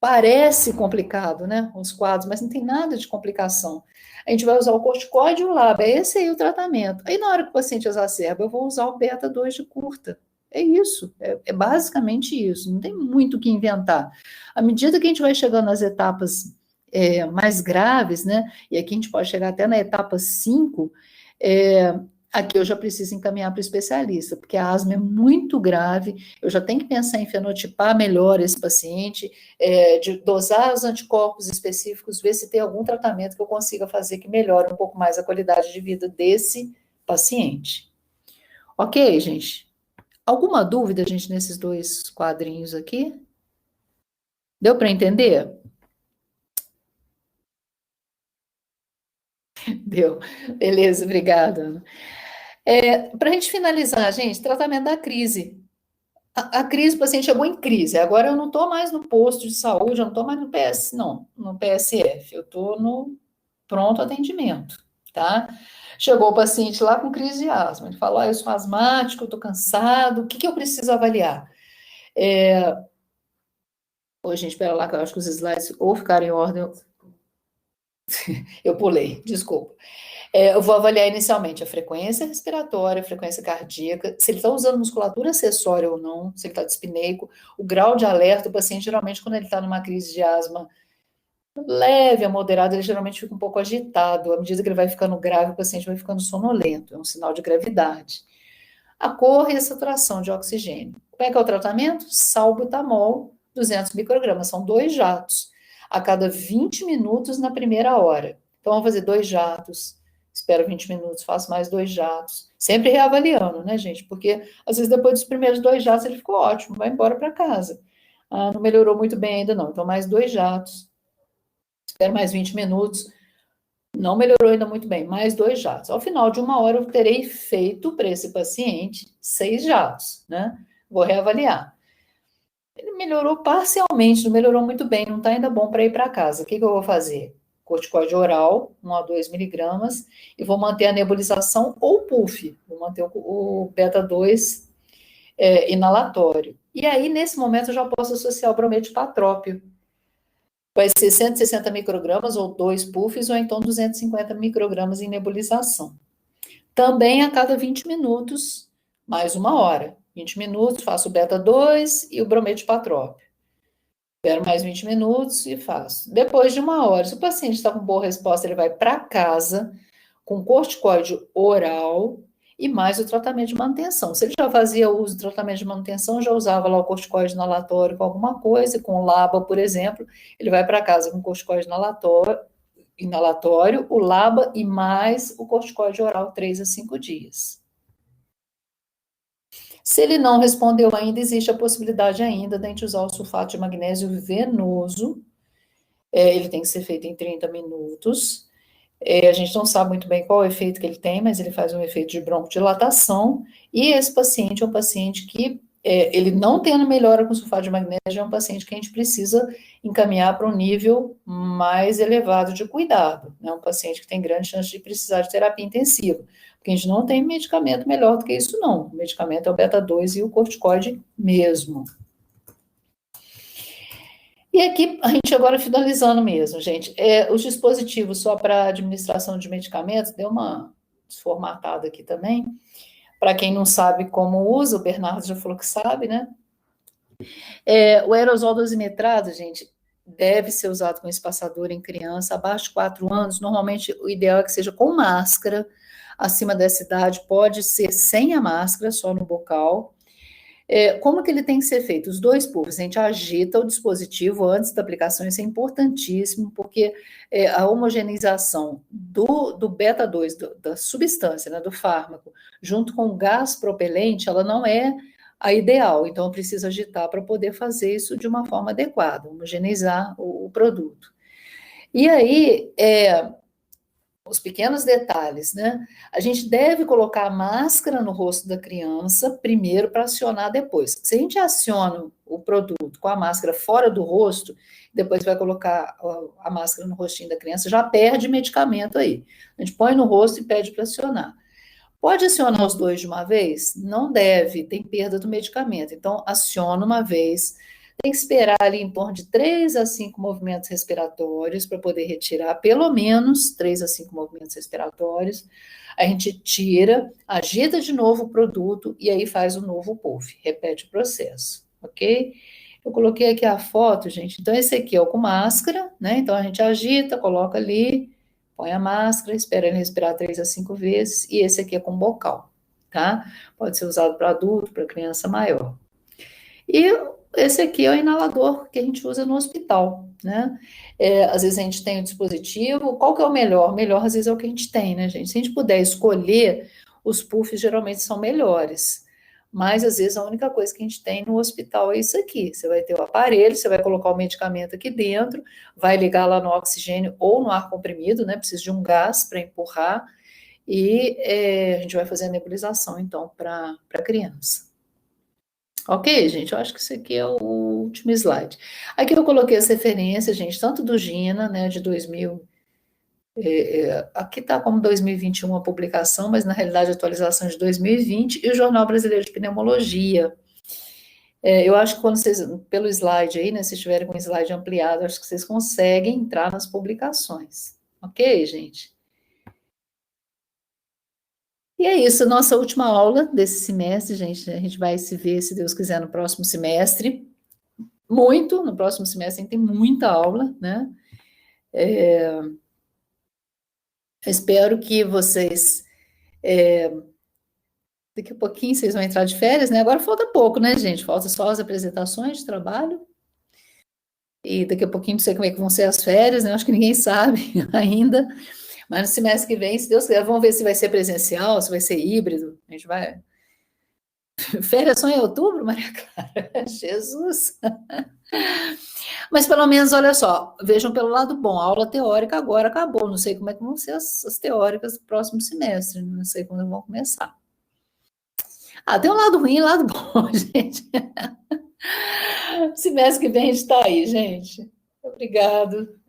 [SPEAKER 1] parece complicado, né? Os quadros, mas não tem nada de complicação. A gente vai usar o corticoide e o LABA, é esse aí o tratamento. Aí, na hora que o paciente exacerba, eu vou usar o beta-2 de curta. É isso, é basicamente isso, não tem muito o que inventar. À medida que a gente vai chegando nas etapas mais graves, né? E aqui a gente pode chegar até na etapa 5, aqui eu já preciso encaminhar para o especialista, porque a asma é muito grave, eu já tenho que pensar em fenotipar melhor esse paciente, de dosar os anticorpos específicos, ver se tem algum tratamento que eu consiga fazer que melhore um pouco mais a qualidade de vida desse paciente. Ok, gente? Alguma dúvida, gente, nesses 2 quadrinhos aqui? Deu para entender? Deu. Beleza, obrigada. Para a gente finalizar, gente, tratamento da crise. A crise, o paciente chegou em crise. Agora eu não estou mais no posto de saúde, eu não estou mais no PS, não, no PSF, eu estou no pronto atendimento, tá? Chegou o paciente lá com crise de asma. Ele falou: eu sou asmático, eu estou cansado, o que, que eu preciso avaliar? Oi, gente, espera lá, que eu acho que os slides ou ficaram em ordem, eu pulei, desculpa. Eu vou avaliar inicialmente a frequência respiratória, a frequência cardíaca, se ele está usando musculatura acessória ou não, se ele está dispneico, o grau de alerta. O paciente, geralmente, quando ele está numa crise de asma leve a moderada, ele geralmente fica um pouco agitado. À medida que ele vai ficando grave, o paciente vai ficando sonolento, é um sinal de gravidade. A cor e a saturação de oxigênio. Como é que é o tratamento? Salbutamol, 200 microgramas, são 2 jatos, a cada 20 minutos na primeira hora. Então, vamos fazer 2 jatos, espero 20 minutos, faço mais 2 jatos, sempre reavaliando, né, gente? Porque, às vezes, depois dos primeiros 2 jatos, ele ficou ótimo, vai embora para casa. Não melhorou muito bem ainda, não. Então, mais 2 jatos, espero mais 20 minutos, não melhorou ainda muito bem, mais 2 jatos. Ao final de 1 hora, eu terei feito para esse paciente 6 jatos, né? Vou reavaliar. Ele melhorou parcialmente, não melhorou muito bem, não está ainda bom para ir para casa. O que eu vou fazer? Corticoide oral, 1 a 2 miligramas, e vou manter a nebulização ou puff, vou manter o beta-2 inalatório. E aí, nesse momento, eu já posso associar o brometo de patrópio. Vai ser 160 microgramas ou 2 puffs, ou então 250 microgramas em nebulização. Também a cada 20 minutos, mais 1 hora. 20 minutos, faço o beta 2 e o brometipatrop. Espero mais 20 minutos e faço. Depois de 1 hora, se o paciente está com boa resposta, ele vai para casa com corticoide oral e mais o tratamento de manutenção. Se ele já fazia uso do tratamento de manutenção, já usava lá o corticoide inalatório com alguma coisa, com o LABA, por exemplo, ele vai para casa com corticoide inalatório, o LABA e mais o corticoide oral 3 a 5 dias. Se ele não respondeu ainda, existe a possibilidade ainda de a gente usar o sulfato de magnésio venoso. Ele tem que ser feito em 30 minutos. A gente não sabe muito bem qual é o efeito que ele tem, mas ele faz um efeito de broncodilatação. E esse paciente é um paciente que, ele não tendo melhora com sulfato de magnésio, é um paciente que a gente precisa encaminhar para um nível mais elevado de cuidado. É um paciente que tem grande chance de precisar de terapia intensiva. Porque a gente não tem medicamento melhor do que isso, não. O medicamento é o beta 2 e o corticoide mesmo. E aqui, a gente agora finalizando mesmo, gente, os dispositivos só para administração de medicamentos, deu uma desformatada aqui também, para quem não sabe como usa, o Bernardo já falou que sabe, né? O aerosol dosimetrado, gente, deve ser usado com espaçador em criança abaixo de 4 anos, normalmente o ideal é que seja com máscara, acima dessa idade pode ser sem a máscara, só no bocal. Como que ele tem que ser feito? Os 2 puffs, a gente agita o dispositivo antes da aplicação, isso é importantíssimo, porque a homogeneização do beta 2, da substância, né, do fármaco, junto com o gás propelente, ela não é a ideal, então eu preciso agitar para poder fazer isso de uma forma adequada, homogeneizar o produto. E aí, os pequenos detalhes, né? A gente deve colocar a máscara no rosto da criança primeiro para acionar depois. Se a gente aciona o produto com a máscara fora do rosto, depois vai colocar a máscara no rostinho da criança, já perde medicamento aí. A gente põe no rosto e pede para acionar. Pode acionar os 2 de uma vez? Não deve, tem perda do medicamento. Então, aciona uma vez. Tem que esperar ali em torno de 3 a 5 movimentos respiratórios para poder retirar, pelo menos 3 a 5 movimentos respiratórios. A gente tira, agita de novo o produto e aí faz o novo puff. Repete o processo, ok? Eu coloquei aqui a foto, gente. Então, esse aqui é o com máscara, né? Então, a gente agita, coloca ali, põe a máscara, espera ele respirar 3 a 5 vezes. E esse aqui é com bocal, tá? Pode ser usado para adulto, para criança maior. E esse aqui é o inalador que a gente usa no hospital, né? Às vezes a gente tem o dispositivo, qual que é o melhor? O melhor, às vezes, é o que a gente tem, né, gente? Se a gente puder escolher, os puffs geralmente são melhores. Mas, às vezes, a única coisa que a gente tem no hospital é isso aqui. Você vai ter o aparelho, você vai colocar o medicamento aqui dentro, vai ligar lá no oxigênio ou no ar comprimido, né? Precisa de um gás para empurrar, e a gente vai fazer a nebulização, então, para a criança. Ok, gente, eu acho que isso aqui é o último slide. Aqui eu coloquei as referências, gente, tanto do GINA, né, de 2000, aqui está como 2021 a publicação, mas na realidade a atualização é de 2020, e o Jornal Brasileiro de Pneumologia. Eu acho que quando vocês, pelo slide aí, né, se estiverem com o slide ampliado, acho que vocês conseguem entrar nas publicações. Ok, gente? E é isso, nossa última aula desse semestre, gente. A gente vai se ver, se Deus quiser, no próximo semestre. No próximo semestre tem muita aula, né? Espero que vocês, daqui a pouquinho vocês vão entrar de férias, né? Agora falta pouco, né, gente? Falta só as apresentações de trabalho. E daqui a pouquinho não sei como é que vão ser as férias, né? Acho que ninguém sabe ainda. Mas no semestre que vem, se Deus quiser, vamos ver se vai ser presencial, se vai ser híbrido. A gente vai. Férias só em outubro, Maria Clara? Jesus! Mas pelo menos, olha só, vejam pelo lado bom, a aula teórica agora acabou, não sei como é que vão ser as teóricas do próximo semestre, não sei quando vão começar. Tem um lado ruim e um lado bom, gente. Semestre que vem a gente está aí, gente. Obrigado.